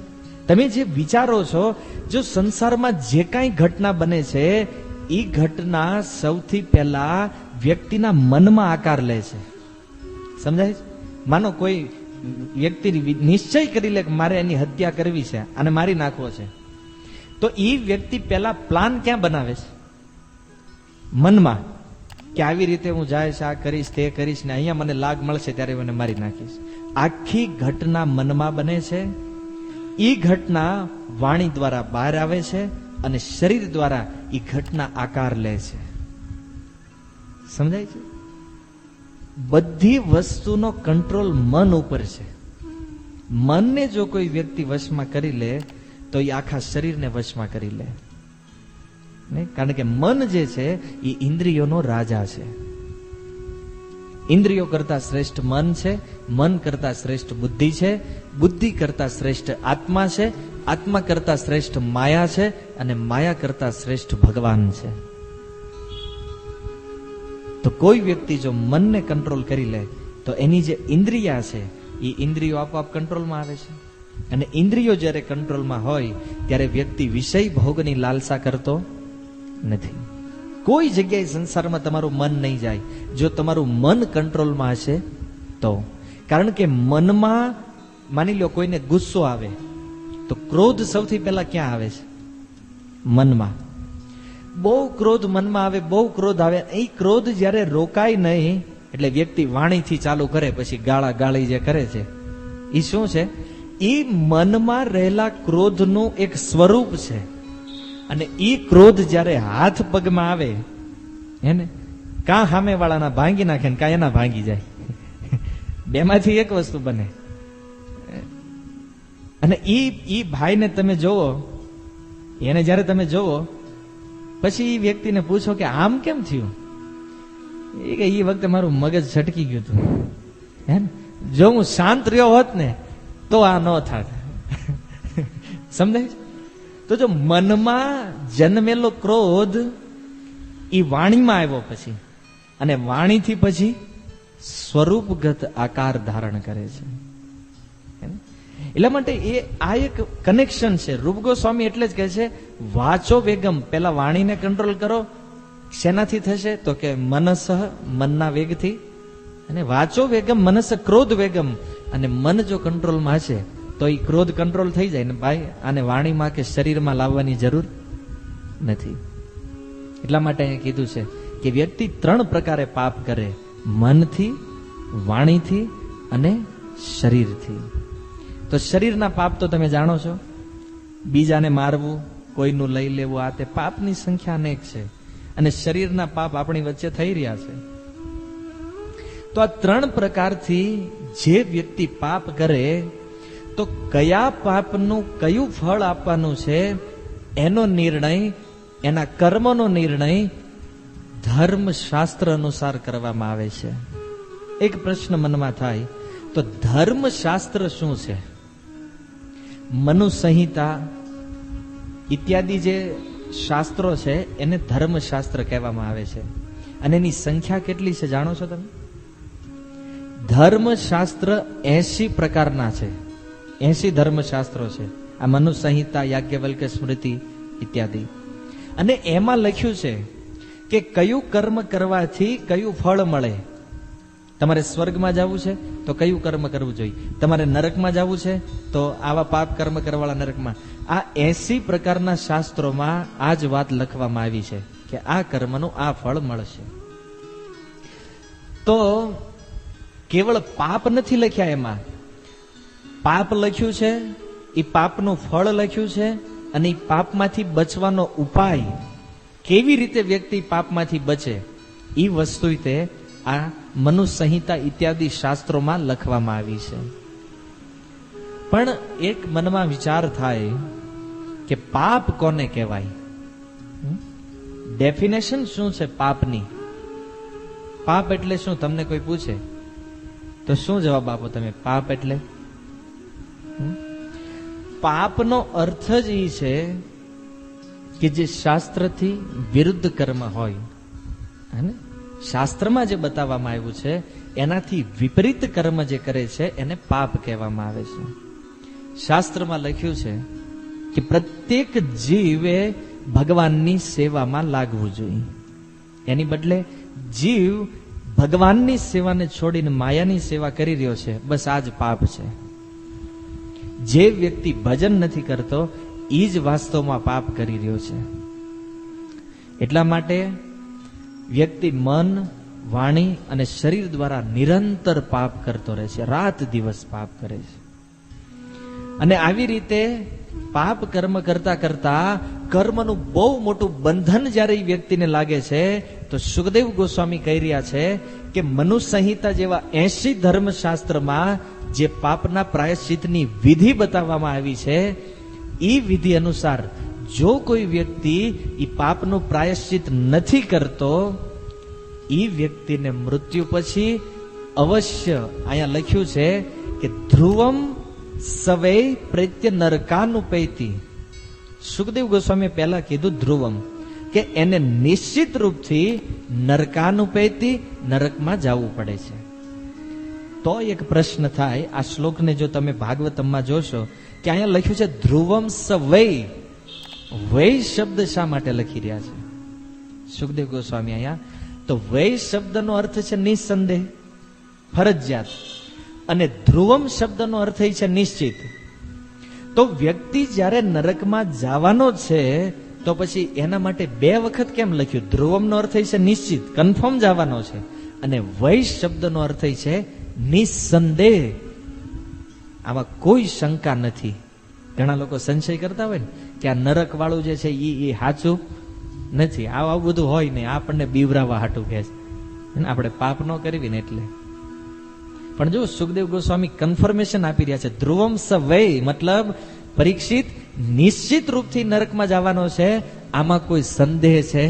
તમે જે વિચારો છો, જો સંસારમાં જે કાંઈ ઘટના બને છે એ ઘટના સૌથી પહેલા વ્યક્તિના મનમાં આકાર લે છે. સમજાય છે? માનો કોઈ વ્યક્તિ નિશ્ચય કરી લે કે મારે એની હત્યા કરવી છે અને મારી નાખવો છે, તો એ વ્યક્તિ પહેલા પ્લાન ક્યાં બનાવે છે? મનમાં. કે આવી રીતે હું જાય છે, આ કરીશ, તે કરીશ, ને અહીંયા મને લાગ મળશે ત્યારે મને મારી નાખીશ. આખી ઘટના મનમાં બને છે. એ ઘટના વાણી દ્વારા બહાર આવે છે અને શરીર દ્વારા એ ઘટના આકાર લે છે. સમજાય છે? બધી વસ્તુનો કંટ્રોલ મન ઉપર છે. મનને જો કોઈ વ્યક્તિ વશમાં કરી લે તો એ આખા શરીરને વશમાં કરી લે. કારણ કે મન જે છે એ ઇન્દ્રિયોનો રાજા છે. ઇન્દ્રિયો કરતા શ્રેષ્ઠ મન છે, મન કરતા શ્રેષ્ઠ બુદ્ધિ છે, બુદ્ધિ કરતા શ્રેષ્ઠ આત્મા છે, આત્મા કરતા શ્રેષ્ઠ માયા છે અને માયા કરતા શ્રેષ્ઠ ભગવાન છે. તો કોઈ વ્યક્તિ જો મનને કંટ્રોલ કરી લે તો એની જે ઇન્દ્રિયા છે એ ઇન્દ્રિયો આપોઆપ કંટ્રોલમાં આવે છે. અને ઇન્દ્રિયો જ્યારે કંટ્રોલમાં હોય ત્યારે વ્યક્તિ વિષય ભોગની લાલસા કરતો નથી. કોઈ જગ્યાએ સંસારમાં તમારું મન નહીં જાય જો તમારું મન કંટ્રોલમાં હશે તો. કારણ કે મનમાં માની લો કોઈને ગુસ્સો આવે તો ક્રોધ સૌથી પહેલા ક્યાં આવે છે? મનમાં. બહુ ક્રોધ મનમાં આવે, બહુ ક્રોધ આવે. એ ક્રોધ જ્યારે રોકાય નહીં એટલે વ્યક્તિ વાણીથી ચાલુ કરે, પછી ગાળા ગાળી જે કરે છે એ શું છે? એ મનમાં રહેલા ક્રોધનું એક સ્વરૂપ છે. અને એ ક્રોધ જ્યારે હાથ પગમાં આવે એને કાં સામે વાળાના ભાંગી નાખે ને કાં એના ભાંગી જાય. બેમાંથી એક વસ્તુ બને. અને ઈ ભાઈને તમે જોવો, એને જ્યારે તમે જોવો પછી એ વ્યક્તિને પૂછો કે આમ કેમ થયું, એ કે એ વખતે મારું મગજ છટકી ગયું હતું, હે ને, જો હું શાંત રહ્યો હોત ને તો આ ન થાત. સમજાય? તો જો મનમાં જન્મેલો ક્રોધ એ વાણીમાં આવ્યો પછી, અને વાણીથી પછી સ્વરૂપગત આકાર ધારણ કરે છે. એટલા માટે આ એક કનેક્શન છે. રૂપ ગોસ્વામી એટલે જ કહે છે વાચો વેગમ, પેલા વાણીને કંટ્રોલ કરો. શેનાથી થશે? તો કે મનસ, મનના વેગથી. અને વાચો વેગમ મનસ ક્રોધ વેગમ, અને મન જો કંટ્રોલમાં હશે તો એ ક્રોધ કંટ્રોલ થઈ જાય ને ભાઈ. આને વાણીમાં કે શરીરમાં લાવવાની જરૂર નથી. એટલા માટે અહીંયા કીધું છે કે વ્યક્તિ 3 પ્રકારે પાપ કરે: મનથી, વાણીથી અને શરીરથી. તો શરીરના પાપ તો તમે જાણો છો, બીજાને મારવું, કોઈનું લઈ લેવું, આ તે પાપની સંખ્યા અનેક છે. અને શરીરના પાપ આપણી વચ્ચે થઈ રહ્યા છે. તો આ 3 પ્રકારથી જે વ્યક્તિ પાપ કરે તો કયા પાપનું કયું ફળ આપવાનું છે એનો નિર્ણય, એના કર્મનો નિર્ણય ધર્મ શાસ્ત્ર અનુસાર કરવામાં આવે છે. એક પ્રશ્ન મનમાં થાય, તો ધર્મ શાસ્ત્ર શું છે? મનુ સંહિતા ઇત્યાદિ જે શાસ્ત્રો છે એને ધર્મ શાસ્ત્ર કહેવામાં આવે છે. અને એની સંખ્યા કેટલી છે જાણો છો તમે? ધર્મ શાસ્ત્ર 80 પ્રકારના છે. 80 ધર્મ શાસ્ત્રો છે. આ મનુ સંહિતા, યાજ્ઞવલ્ક્ય સ્મૃતિ ઇત્યાદિ. અને એમાં લખ્યું છે કે કયું કર્મ કરવાથી કયું ફળ મળે. તમારે સ્વર્ગમાં જવું છે તો કયું કર્મ કરવું જોઈએ, તમારે નરકમાં જવું છે તો આવા પાપ કર્મ કરવાળા નરકમાં. આ 80 પ્રકારના શાસ્ત્રોમાં આ જ વાત લખવામાં આવી છે કે આ કર્મનું આ ફળ મળશે. તો કેવળ પાપ નથી લખ્યા, એમાં પાપ લખ્યું છે, એ પાપનું ફળ લખ્યું છે, અને એ પાપમાંથી બચવાનો ઉપાય, કેવી રીતે વ્યક્તિ પાપમાંથી બચે, એ વસ્તુ તે આ મનુ સંહિતા ઇત્યાદિ શાસ્ત્રોમાં લખવામાં આવી છે. પણ એક મનમાં વિચાર થાય કે પાપ કોને કહેવાય? ડેફિનેશન શું છે પાપની? પાપ એટલે શું? તમને કોઈ પૂછે તો શું જવાબ આપો તમે? પાપ એટલે? પાપનો અર્થ જ એ છે કે જે શાસ્ત્રથી વિરુદ્ધ કર્મ હોય, હે ને? શાસ્ત્રમાં જે બતાવવામાં આવ્યું છે એનાથી વિપરીત કર્મ જે કરે છે એને પાપ કહેવામાં આવે છે. શાસ્ત્રમાં લખ્યું છે કે પ્રત્યેક જીવે ભગવાનની સેવામાં લાગવું જોઈએ. એની બદલે જીવ ભગવાનની સેવાને છોડીને માયાની સેવા કરી રહ્યો છે, બસ આ જ પાપ છે. જે વ્યક્તિ ભજન નથી કરતો એ જ વાસ્તવમાં પાપ કરી રહ્યો છે. એટલા માટે વ્યક્તિ મન, વાણી અને શરીર દ્વારા નિરંતર પાપ કરતો રહે છે, રાત દિવસ પાપ કરે છે. અને આવી રીતે પાપ કર્મ કરતા કરતા કર્મનું બહુ મોટું બંધન જ્યારે એ વ્યક્તિને લાગે છે તો સુખદેવ ગોસ્વામી કહી રહ્યા છે કે મનુ સંહિતા જેવા 80 ધર્મશાસ્ત્રમાં જે પાપના પ્રાયશ્ચિતની વિધિ બતાવવામાં આવી છે, એ વિધિ અનુસાર જો કોઈ વ્યક્તિ એ પાપનું પ્રાયશ્ચિત નથી કરતો, એ વ્યક્તિને મૃત્યુ પછી અવશ્ય, અહીંયા લખ્યું છે કે ધ્રુવમ સવૈ પ્રત્ય નરકાનુપૈતિ. સુખદેવ ગોસ્વામી પહેલા કીધું ધ્રુવમ, કે એને નિશ્ચિત રૂપથી નરકાનુપૈતિ, નરકમાં જવું પડે છે. તો એક પ્રશ્ન થાય, આ શ્લોકને જો તમે ભાગવતમમાં જોશો કે અહીંયા લખ્યું છે ધ્રુવમ સવૈ. વૈ શબ્દ શા માટે લખી રહ્યા છે સુખદેવ ગોસ્વામી અહીંયા? તો વૈ શબ્દનો અર્થ છે નિસંદેહ, ફરજિયાત, અને ધ્રુવમ શબ્દનો અર્થ છે નિશ્ચિત. તો વ્યક્તિ જ્યારે નરકમાં જવાનો છે તો પછી એના માટે 2 વખત કેમ લખ્યું? ધ્રુવમનો અર્થ છે નિશ્ચિત, કન્ફર્મ જવાનો છે, અને વૈ શબ્દનો અર્થ છે નિસંદેહ. આમાં કોઈ શંકા નથી. ઘણા લોકો સંશય કરતા હોય ને કે આ નરક વાળું જે છે એ સાચું નથી, આવું બધું હોય નહીં, આપણને બીવરાવા હાટું કહે છે, આપણે પાપ ન કરવી ને એટલે. પણ જો સુખદેવ ગોસ્વામી કન્ફર્મેશન આપી રહ્યા છે, ધ્રુવમ સ વૈ, મતલબ પરીક્ષિત નિશ્ચિત રૂપથી નરકમાં જવાનો છે, આમાં કોઈ સંદેહ છે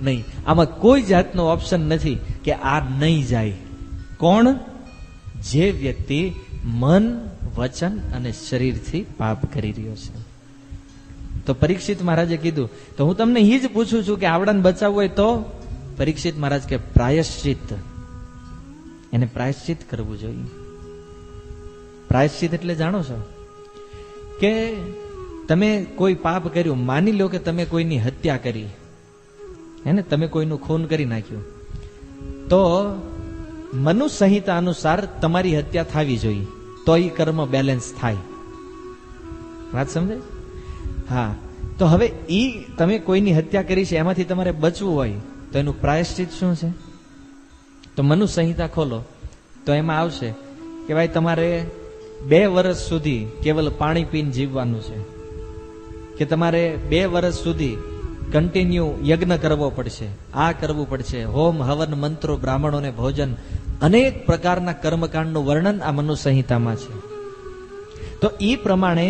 નહીં, આમાં કોઈ જાતનો ઓપ્શન નથી કે આ નહીં જાય. કોણ? જે વ્યક્તિ મન, વચન અને શરીરથી પાપ કરી રહ્યો છે. તો પરીક્ષિત મહારાજે કીધું, તો હું તમને એ જ પૂછું છું કે આવડાને બચાવવું હોય તો? પરીક્ષિત મહારાજ કે પ્રાયશ્ચિત, એને પ્રાયશ્ચિત કરવું જોઈએ. પ્રાયશ્ચિત એટલે જાણો છો કે તમે કોઈ પાપ કર્યું, માની લો કે તમે કોઈની હત્યા કરી, હે ને, તમે કોઈનું ખૂન કરી નાખ્યું, તો મનુ સંહિતા અનુસાર તમારી હત્યા થવી જોઈએ, તો એ કર્મ બેલેન્સ થાય. વાત સમજે? હા. તો હવે ઈ તમે કોઈની હત્યા કરી છે, એમાંથી તમારે બચવું હોય તો એનું પ્રાયશ્ચિત શું છે? તો મનુ સંહિતા ખોલો તો એમાં આવશે કે ભાઈ તમારે 2 વર્ષ સુધી કેવલ પાણી પીને જીવવાનું છે, કે તમારે 2 વર્ષ સુધી કન્ટિન્યુ યજ્ઞ કરવો પડશે, આ કરવું પડશે, હોમ હવન મંત્રો બ્રાહ્મણોને ભોજન, અનેક પ્રકારના કર્મકાંડનું વર્ણન આ મનુ સંહિતામાં છે. તો એ પ્રમાણે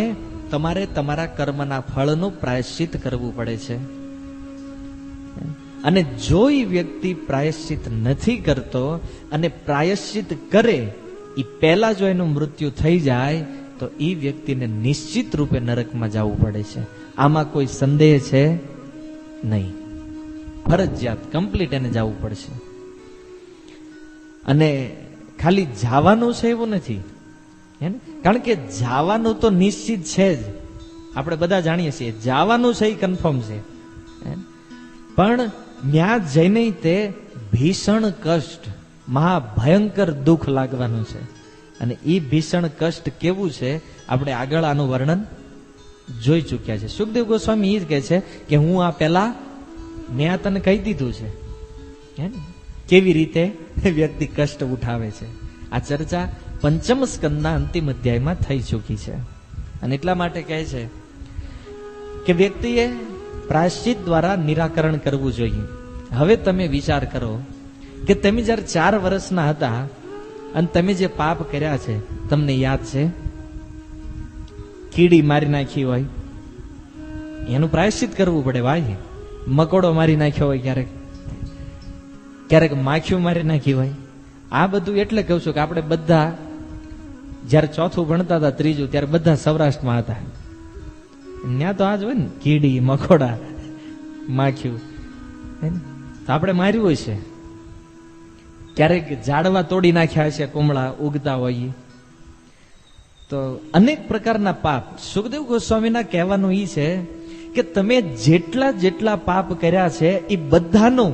તમારે તમારા કર્મના ફળનું પ્રાયશ્ચિત કરવું પડે છે. અને જો એ વ્યક્તિ પ્રાયશ્ચિત નથી કરતો અને પ્રાયશ્ચિત કરે એ પહેલા જો એનું મૃત્યુ થઈ જાય તો એ વ્યક્તિને નિશ્ચિત રૂપે નરકમાં જવું પડે છે. આમાં કોઈ સંદેહ છે નહીં, ફરજિયાત કમ્પ્લીટ એને જવું પડશે. અને ખાલી જવાનું છે એવું નથી, હે ને? કારણ કે જવાનું તો નિશ્ચિત છે જ, આપણે બધા જાણીએ છીએ જવાનું છે એ કન્ફર્મ છે, પણ ત્યાં જઈને તે ભીષણ કષ્ટ, મહાભયંકર દુઃખ લાગવાનું છે. અને એ ભીષણ કષ્ટ કેવું છે આપણે આગળ આનું વર્ણન જોઈ ચૂક્યા છે. સુખદેવ ગોસ્વામી એ જ કહે છે કે હું આ પેલા મેં તને કહી દીધું છે, હે ને, કેવી રીતે વ્યક્તિ કષ્ટ ઉઠાવે છે. આ ચર્ચા 5મ સ્કંદના અંતિમ અધ્યાયમાં થઈ ચૂકી છે. અને એટલા માટે કહે છે કે વ્યક્તિએ પ્રાયશ્ચિત દ્વારા નિરાકરણ કરવું જોઈએ. હવે તમે વિચાર કરો કે તમે જ્યારે 4 વર્ષના હતા અને તમે જે પાપ કર્યા છે તમને યાદ છે? કીડી મારી નાખી હોય એનું પ્રાયશ્ચિત કરવું પડે ભાઈ, મકોડો મારી નાખ્યો હોય, ક્યારેક ક્યારેક માખીઓ મારી નાખી હોય. આ બધું એટલે કહું છું કે આપણે બધા જયારે 4થું ભણતા હતા, 3જું, ત્યારે બધા સૌરાષ્ટ્રમાં હતા. ત્યાં તો આ જ હોય ને, કીડી, મકોડા, માખ્યું, તો આપણે માર્યું હોય છે. ક્યારેક ઝાડવા તોડી નાખ્યા છે, કુમળા ઉગતા હોય. તો અનેક પ્રકારના પાપ. સુખદેવ ગોસ્વામીના કહેવાનું એ છે કે તમે જેટલા પાપ કર્યા છે એ બધાનું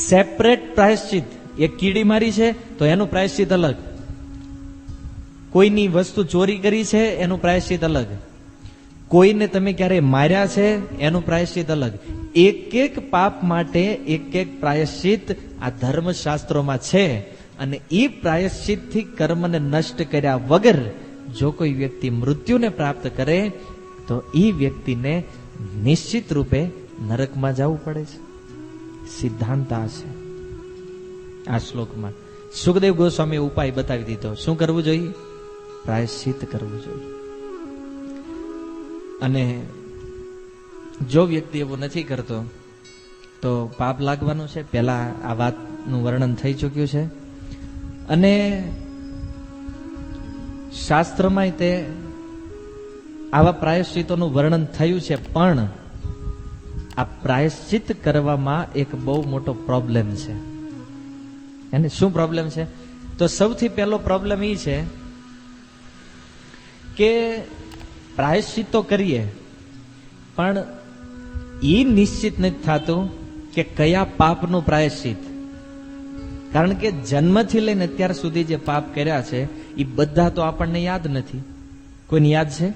સેપરેટ પ્રાયશ્ચિત. એક કીડી મારી છે તો એનું પ્રાયશ્ચિત અલગ, કોઈની વસ્તુ ચોરી કરી છે એનું પ્રાયશ્ચિત અલગ, કોઈને તમે ક્યારે માર્યા છે એનું પ્રાયશ્ચિત અલગ. એક પાપ માટે એક પ્રાયશ્ચિત આ ધર્મશાસ્ત્રોમાં છે. અને એ પ્રાયશ્ચિતથી કર્મને નષ્ટ કર્યા વગર જો કોઈ વ્યક્તિ મૃત્યુને પ્રાપ્ત કરે તો એ વ્યક્તિને નિશ્ચિત રૂપે નરકમાં જવું પડે છે. સિદ્ધાંત આ છે. આ શ્લોકમાં સુખદેવ ગોસ્વામી ઉપાય બતાવી દીધો. શું કરવું જોઈએ? પ્રાયશ્ચિત કરવું જોઈએ. અને જો વ્યક્તિ એવું નથી કરતો તો પાપ લાગવાનું છે. પહેલા આ વાતનું વર્ણન થઈ ચૂક્યું છે. અને શાસ્ત્રમાં તે આવા પ્રાયશ્ચિતોનું વર્ણન થયું છે. પણ આ પ્રાયશ્ચિત કરવામાં એક બહુ મોટો પ્રોબ્લેમ છે. એને શું પ્રોબ્લેમ છે? તો સૌથી પહેલો પ્રોબ્લેમ એ છે કે પ્રાયશ્ચિત તો કરીએ પણ એ નિશ્ચિત નથી થતું કે કયા પાપનું પ્રાયશ્ચિત. કારણ કે જન્મથી લઈને અત્યાર સુધી જે પાપ કર્યા છે એ બધા તો આપણને યાદ નથી. કોઈને યાદ છે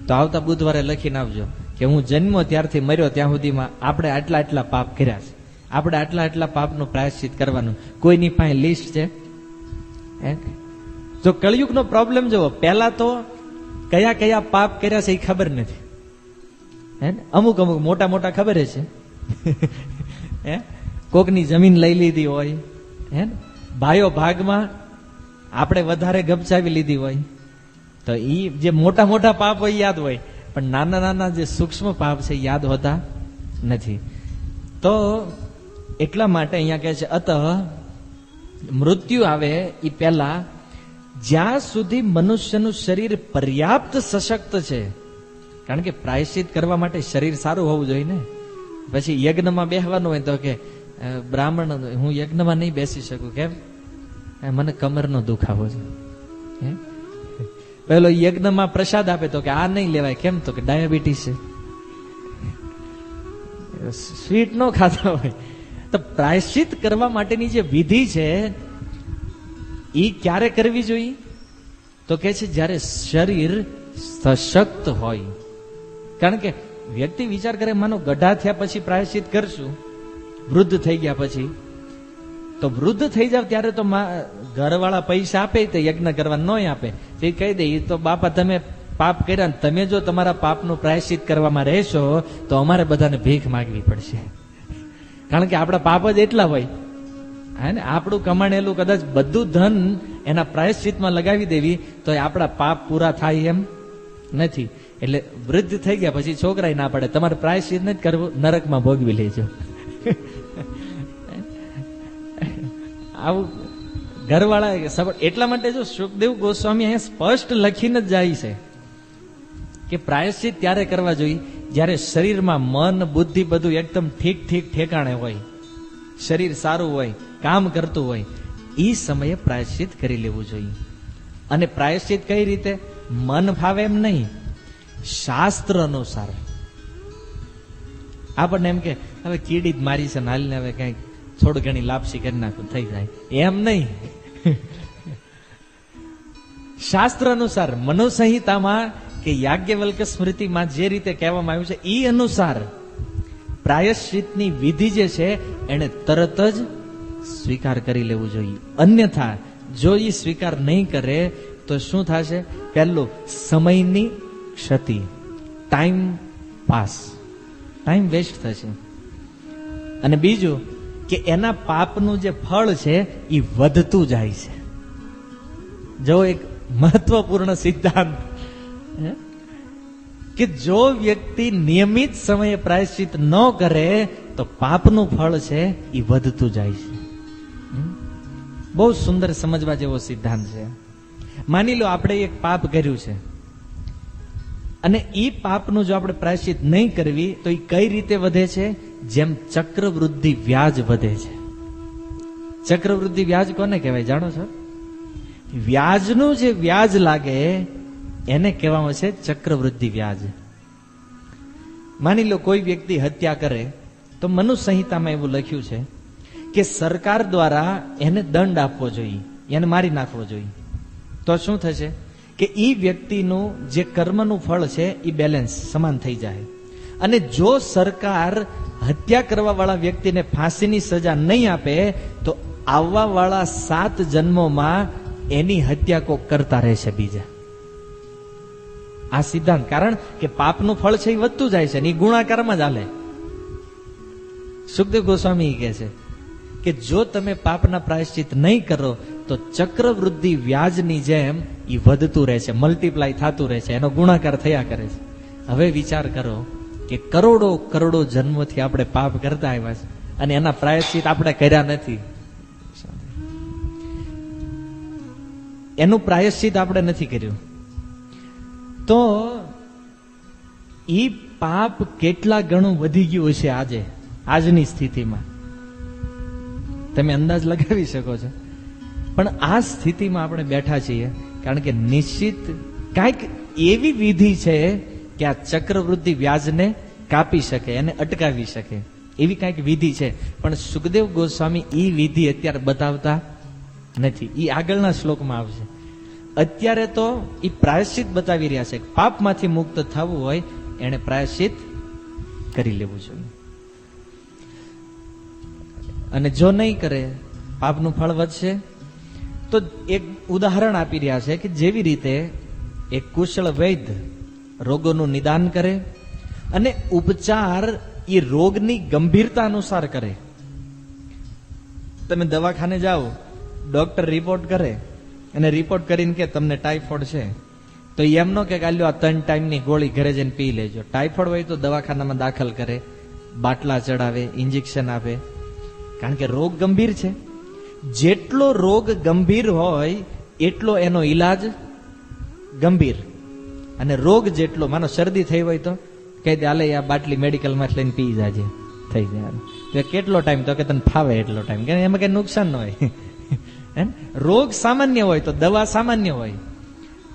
તો આવતા બુધવારે લખીને આવજો કે હું જન્મ્યો ત્યારથી મર્યો ત્યાં સુધીમાં આપણે આટલા પાપ કર્યા છે, આપણે આટલા પાપનું પ્રાયશ્ચિત કરવાનું. કોઈની પાસે લિસ્ટ છે? જો કળિયુગનો પ્રોબ્લેમ જુઓ, પહેલા તો કયા કયા પાપ કર્યા છે એ ખબર નથી, હે ને? અમુક અમુક મોટા મોટા ખબર છે, હે, કોકની જમીન લઈ લીધી હોય, હે ને? ભાઈઓ ભાગમાં આપણે વધારે ગપચાવી લીધી હોય, તો એ જે મોટા મોટા પાપ હોય યાદ હોય, પણ નાના નાના જે સૂક્ષ્મ પાપ છે યાદ હોતા નથી. તો એટલા માટે અહીંયા કહે છે અતઃ મૃત્યુ આવે એ પહેલા જ્યાં સુધી મનુષ્યનું શરીર પર્યાપ્ત સશક્ત છે, કારણ કે પ્રાયશ્ચિત કરવા માટે શરીર સારું હોવું જોઈએ ને. પછી યજ્ઞમાં બેસવાનું હોય તો કે બ્રાહ્મણ હું યજ્ઞમાં નહીં બેસી શકું, કેમ? મને કમરનો દુખાવો છે. હે? પેલો યજ્ઞમાં પ્રસાદ આપે તો કે આ નહીં લેવાય, કેમ? તો કે ડાયાબિટીસ છે, સ્વીટ નો ખાતા હોય. તો પ્રાયશ્ચિત કરવા માટેની જે વિધિ છે એ ક્યારે કરવી જોઈએ? તો કે છે જ્યારે શરીર સશક્ત હોય. કારણ કે વ્યક્તિ વિચાર કરે, માનો ગઢા થયા પછી પ્રાયશ્ચિત કરશું, વૃદ્ધ થઈ ગયા પછી, તો વૃદ્ધ થઈ જાવ ત્યારે તો ઘરવાળા પૈસા આપે તો યજ્ઞ કરવા ન આપે, તે કહી દે તો બાપા તમે પાપ કર્યા ને તમે જો તમારા પાપનું પ્રાયશ્ચિત કરવામાં રહેશો તો અમારે બધાને ભીખ માંગવી પડશે. કારણ કે આપણા પાપ જ એટલા હોય, હા ને? આપણું કમાણેલું કદાચ બધું ધન એના પ્રાયશ્ચિતમાં લગાવી દેવી તો આપણા પાપ પૂરા થાય એમ નથી. એટલે વૃદ્ધ થઈ ગયા પછી છોકરાય ના પડે, તમારે પ્રાયશ્ચિત નથી કરવું, નરકમાં ભોગવી લેજો. આવું ઘરવાળા. એટલા માટે જો સુખદેવ ગોસ્વામી અહીંયા સ્પષ્ટ લખીને જ જાય છે કે પ્રાયશ્ચિત ત્યારે કરવા જોઈએ જ્યારે શરીરમાં મન બુદ્ધિ બધું એકદમ ઠીક ઠીક ઠેકાણે હોય, શરીર સારું હોય, કામ કરતું હોય, એ સમયે પ્રાયશ્ચિત કરી લેવું જોઈએ. અને પ્રાયશ્ચિત કઈ રીતે? મન ફાવે એમ નહીં, શાસ્ત્ર અનુસાર. આપણને એમ કે હવે કીડી જ મારી છે ને હાલને હવે કઈક થોડું ઘણી લાપસી કરી નાખું થઈ જાય, એમ નહીં. શાસ્ત્ર અનુસાર, મનુસંહિતામાં કે યાજ્ઞવલ્ક સ્મૃતિમાં જે રીતે કહેવામાં આવ્યું છે એ અનુસાર પ્રાયશ્ચિતની વિધિ જે છે એને તરત જ સ્વીકાર કરી લેવું જોઈએ. અન્યથા જો એ સ્વીકાર નહીં કરે તો શું થશે? પહેલું, સમયની ક્ષતિ, ટાઈમ પાસ, ટાઈમ વેસ્ટ થશે. અને બીજું કે એના પાપનું જે ફળ છે એ વધતું જાય છે. જો એક મહત્વપૂર્ણ સિદ્ધાંત કે જો વ્યક્તિ નિયમિત સમયે પ્રાયશ્ચિત ન કરે તો પાપનું ફળ છે એ વધતું જાય છે. બહુ સુંદર સમજવા જેવો સિદ્ધાંત છે. માની લો આપણે એક પાપ કર્યું છે અને એ પાપનું જો આપણે પ્રાયશ્ચિત નહીં કરવી તો એ કઈ રીતે વધે છે? જેમ ચક્રવૃદ્ધિ વ્યાજ વધે છે. ચક્રવૃદ્ધિ વ્યાજ કોને કહેવાય જાણો છો? વ્યાજનું જે વ્યાજ લાગે એને કહેવામાં છે ચક્રવૃદ્ધિ વ્યાજ. માની લો કોઈ વ્યક્તિ હત્યા કરે તો મનુસંહિતામાં એવું લખ્યું છે કે સરકાર દ્વારા એને દંડ આપવો જોઈએ, એને મારી નાખવો જોઈએ. તો શું થશે કે એ વ્યક્તિનું જે કર્મનું ફળ છે એ બેલેન્સ સમાન થઈ જાય. અને જો સરકાર હત્યા કરવા વાળા વ્યક્તિને ફાંસીની સજા નહીં આપે તો આવવા વાળા 7 જન્મોમાં એની હત્યા કોક કરતા રહેશે બીજા. આ સિદ્ધાંત, કારણ કે પાપનું ફળ છે એ વધતું જાય છે ને એ ગુણાકારમાં જ હાલે. સુખદેવ ગોસ્વામી કહે છે કે જો તમે પાપના પ્રાયશ્ચિત નહીં કરો તો ચક્રવૃદ્ધિ વ્યાજની જેમ એ વધતું રહે છે, મલ્ટીપ્લાય થતું રહે છે, એનો ગુણાકાર થયા કરે છે. હવે વિચાર કરો કે કરોડો કરોડો જન્મથી આપણે પાપ કરતા આવ્યા છે અને એના પ્રાયશ્ચિત આપણે કર્યા નથી. એનું પ્રાયશ્ચિત આપણે નથી કર્યું તો ઈ પાપ કેટલા ગણું વધી ગયું હશે આજે, આજની સ્થિતિમાં તમે અંદાજ લગાવી શકો છો. પણ આ સ્થિતિમાં આપણે બેઠા છીએ કારણ કે નિશ્ચિત કાંઈક એવી વિધિ છે કે આ ચક્રવૃદ્ધિ વ્યાજને કાપી શકે, એને અટકાવી શકે, એવી કાંઈક વિધિ છે. પણ સુખદેવ ગોસ્વામી એ વિધિ અત્યારે બતાવતા નથી. એ આગળના શ્લોકમાં આવશે. અત્યારે તો એ પ્રાયશ્ચિત બતાવી રહ્યા છે. પાપમાંથી મુક્ત થવું હોય એને પ્રાયશ્ચિત કરી લેવું જોઈએ. અને જો નહીં કરે પાપનું ફળ વધશે. તો એક ઉદાહરણ આપી રહ્યા છે કે જેવી રીતે એક કુશળ વૈદ્ય રોગોનું નિદાન કરે અને ઉપચાર એ રોગની ગંભીરતા અનુસાર કરે. તમે દવાખાને જાઓ, ડોક્ટર રિપોર્ટ કરે અને રિપોર્ટ કરીને કે તમને ટાઇફોઇડ છે, તો એમ નો કે ગાલ્યો આ 3 ટાઈમની ગોળી ઘરે જઈને પી લેજો. ટાઇફોઇડ હોય તો દવાખાનામાં દાખલ કરે, બાટલા ચડાવે, ઇન્જેક્શન આપે, કારણ કે રોગ ગંભીર છે. જેટલો રોગ ગંભીર હોય એટલો એનો ઈલાજ ગંભીર. અને રોગ જેટલો, માનો શરદી થઈ હોય તો કહી દે હાલે આ બાટલી મેડિકલમાં લઈને પી જાજે, થઈ જાય. તો કેટલો ટાઈમ? તો કે તને ફાવે એટલો ટાઈમ, કે એમાં કઈ નુકસાન ન હોય. રોગ સામાન્ય હોય તો દવા સામાન્ય હોય,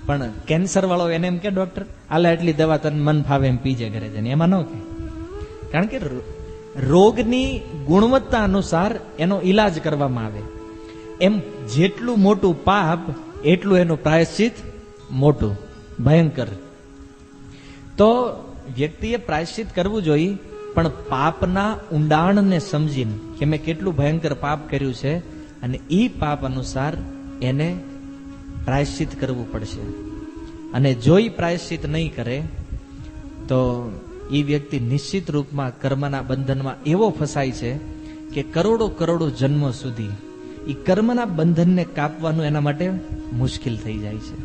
પણ કેન્સર વાળો એને એમ કે ડોક્ટર હાલે એટલી દવા તને મન ફાવે એમ પીજે ઘરે જઈને, એમાં ન કે. કારણ કે રોગની ગુણવત્તા અનુસાર એનો ઈલાજ કરવામાં આવે. એમ જેટલું મોટું પાપ એટલું એનું પ્રાયશ્ચિત મોટું, ભયંકર. તો વ્યક્તિએ પ્રાયશ્ચિત કરવું જોઈએ, પણ પાપના ઊંડાણને સમજીને કે મેં કેટલું ભયંકર પાપ કર્યું છે અને એ પાપ અનુસાર એને પ્રાયશ્ચિત કરવું પડશે. અને જો એ પ્રાયશ્ચિત નહીં કરે તો એ વ્યક્તિ નિશ્ચિત રૂપમાં કર્મના બંધનમાં એવો ફસાય છે કે કરોડો જન્મો સુધી એ કર્મના બંધનને કાપવાનું એના માટે મુશ્કેલ થઈ જાય છે.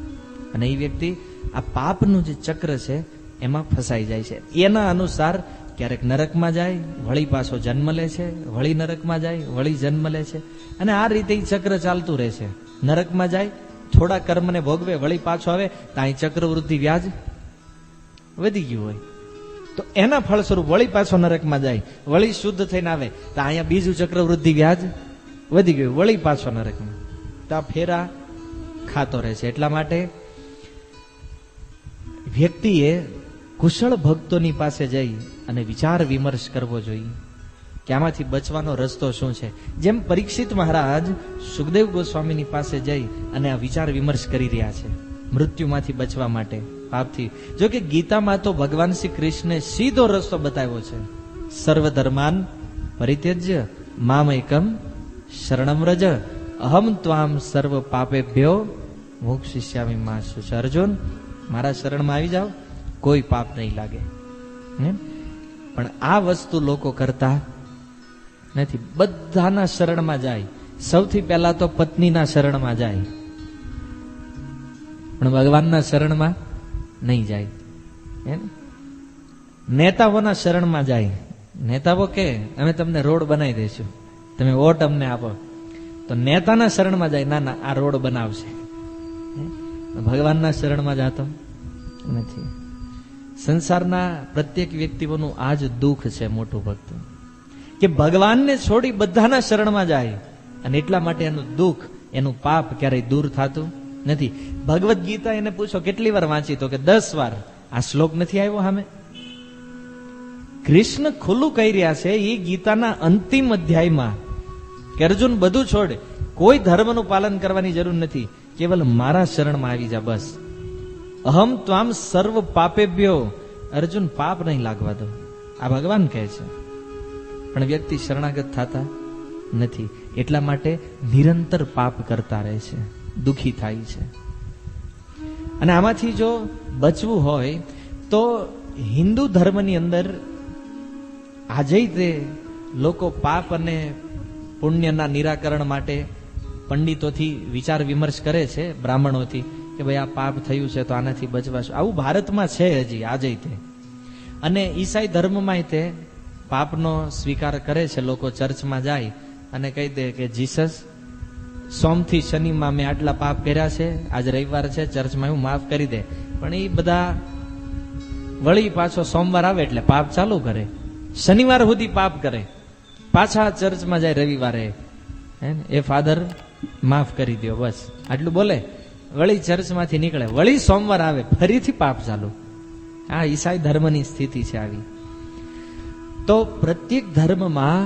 અને એ વ્યક્તિ આ પાપનું જે ચક્ર છે એમાં ફસાઈ જાય છે. એના અનુસાર ક્યારેક નરકમાં જાય, વળી પાછો જન્મ લે છે, વળી નરકમાં જાય, વળી જન્મ લે છે, અને આ રીતે એ ચક્ર ચાલતું રહે છે. નરકમાં જાય, થોડા કર્મને ભોગવે, વળી પાછો આવે તો અહીં ચક્રવૃદ્ધિ વ્યાજ વધી ગયું હોય, તો એના ફળ સ્વરૂપ વળી પાછો નરકમાં જાય, વળી શુદ્ધ થઈને આવે તો અહીંયા બીજું ચક્રવૃદ્ધિ વ્યાજ વધી ગયું, વળી પાછો નરકમાં. તો આ ફેરા ખાતો રહે છે. એટલા માટે વ્યક્તિએ કુશળ ભક્તોની પાસે જઈ અને વિચાર વિમર્શ કરવો જોઈએ કે આમાંથી બચવાનો રસ્તો શું છે. જેમ પરીક્ષિત મહારાજ સુખદેવ ગોસ્વામીની પાસે જઈ અને આ વિચાર વિમર્શ કરી રહ્યા છે મૃત્યુમાંથી બચવા માટે, પાપથી. જો કે ગીતામાં તો ભગવાન શ્રી કૃષ્ણે સીધો રસ્તો બતાવ્યો છે. સર્વ ધર્માન પરિત્યજ્ય મામ એકમ શરણમ રજ અહમ ત્વામ સર્વ પાપેભ્યો મોક્ષિષ્યામિ મા શુચ. અર્જુન, મારા શરણમાં આવી જાઓ, કોઈ પાપ નહીં લાગે. પણ આ વસ્તુ લોકો કરતા નથી. બધાના શરણમાં જાય. સૌથી પહેલા તો પત્નીના શરણમાં જાય, પણ ભગવાનના શરણમાં નહીં જાય. નેતાઓના શરણમાં જાય. નેતાઓ કે અમે તમને રોડ બનાવી દઈશું, તમે વોટ અમને આપો. તો નેતાના શરણમાં જાય, ના ના આ રોડ બનાવશે. ભગવાનના શરણમાં જાતો નથી. સંસારના પ્રત્યેક વ્યક્તિઓનું આ જ દુઃખ છે મોટું ભક્ત, કે ભગવાનને છોડી બધાના શરણમાં જાય, અને એટલા માટે એનું દુઃખ, એનું પાપ ક્યારેય દૂર થતું નથી. ભગવદ્ ગીતા એને પૂછો કેટલી વાર વાંચી, તો કે 10 વાર. આ શ્લોક નથી આવ્યો સામે? કૃષ્ણ ખુલ્લું કહી રહ્યા છે એ ગીતાના અંતિમ અધ્યાયમાં કે અર્જુન બધું છોડ, કોઈ ધર્મનું પાલન કરવાની જરૂર નથી, કેવલ મારા શરણમાં આવી જા બસ. અહમ ત્વામ સર્વ પાપેભ્યો. અર્જુન, પાપ નહીં લાગવા દો, આ ભગવાન કહે છે. પણ વ્યક્તિ શરણાગત થતા નથી, એટલા માટે નિરંતર પાપ કરતા રહે છે, દુખી થાય છે. અને આમાંથી જો બચવું હોય તો હિન્દુ ધર્મની અંદર આજે તે લોકો પાપ અને પુણ્યના નિરાકરણ માટે પંડિતોથી વિચાર વિમર્શ કરે છે, બ્રાહ્મણોથી, કે ભાઈ આ પાપ થયું છે તો આનાથી બચવાશું. આવું ભારતમાં છે હજી આજે તે. અને ઈસાઈ ધર્મમાં તે પાપનો સ્વીકાર કરે છે. લોકો ચર્ચમાં જાય અને કહી દે કે જીસસ, સોમથી શનિમાં મેં આટલા પાપ કર્યા છે, આજ રવિવાર છે, ચર્ચમાં હું માફ કરી દે. પણ એ બધા વળી પાછો સોમવાર આવે એટલે પાપ ચાલુ કરે, શનિવાર સુધી પાપ કરે, પાછા ચર્ચમાં જાય રવિવારે, એ ફાધર માફ કરી દો, બસ આટલું બોલે, વળી ચર્ચમાંથી નીકળે, વળી સોમવાર આવે, ફરીથી પાપ ચાલુ. આ ઈસાઈ ધર્મની સ્થિતિ છે આવી. તો પ્રત્યેક ધર્મમાં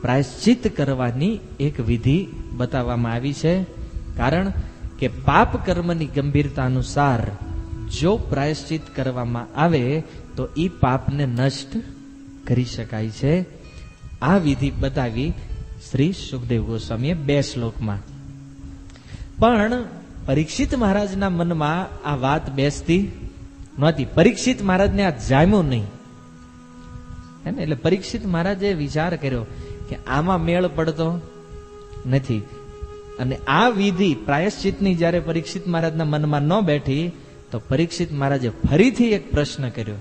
પ્રાયશ્ચિત કરવાની એક વિધિ બતાવવામાં આવી છે. કારણ કે પાપ કર્મની ગંભીરતા અનુસાર જો પ્રાયશ્ચિત કરવામાં આવે તો એ પાપને નષ્ટ કરી શકાય છે. આ વિધિ બતાવી શ્રી સુખદેવ ગોસ્વામીએ 2 શ્લોકમાં. પણ પરીક્ષિત મહારાજના મનમાં આ વાત બેસતી નહોતી. પરીક્ષિત મહારાજને આ જામ્યું નહીં. હે ને? એટલે પરીક્ષિત મહારાજે વિચાર કર્યો કે આમાં મેળ પડતો નથી. અને આ વિધિ પ્રાયશ્ચિતની જયારે પરીક્ષિત મહારાજના મનમાં ન બેઠી તો પરીક્ષિત મહારાજે ફરીથી એક પ્રશ્ન કર્યો.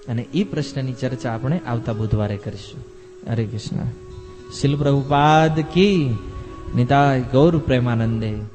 અને એ પ્રશ્નની ચર્ચા આપણે આવતા બુધવારે કરીશું. હરે કૃષ્ણ. શીલ પ્રભુપાદ કી નિતાય ગૌર પ્રેમાનંદે.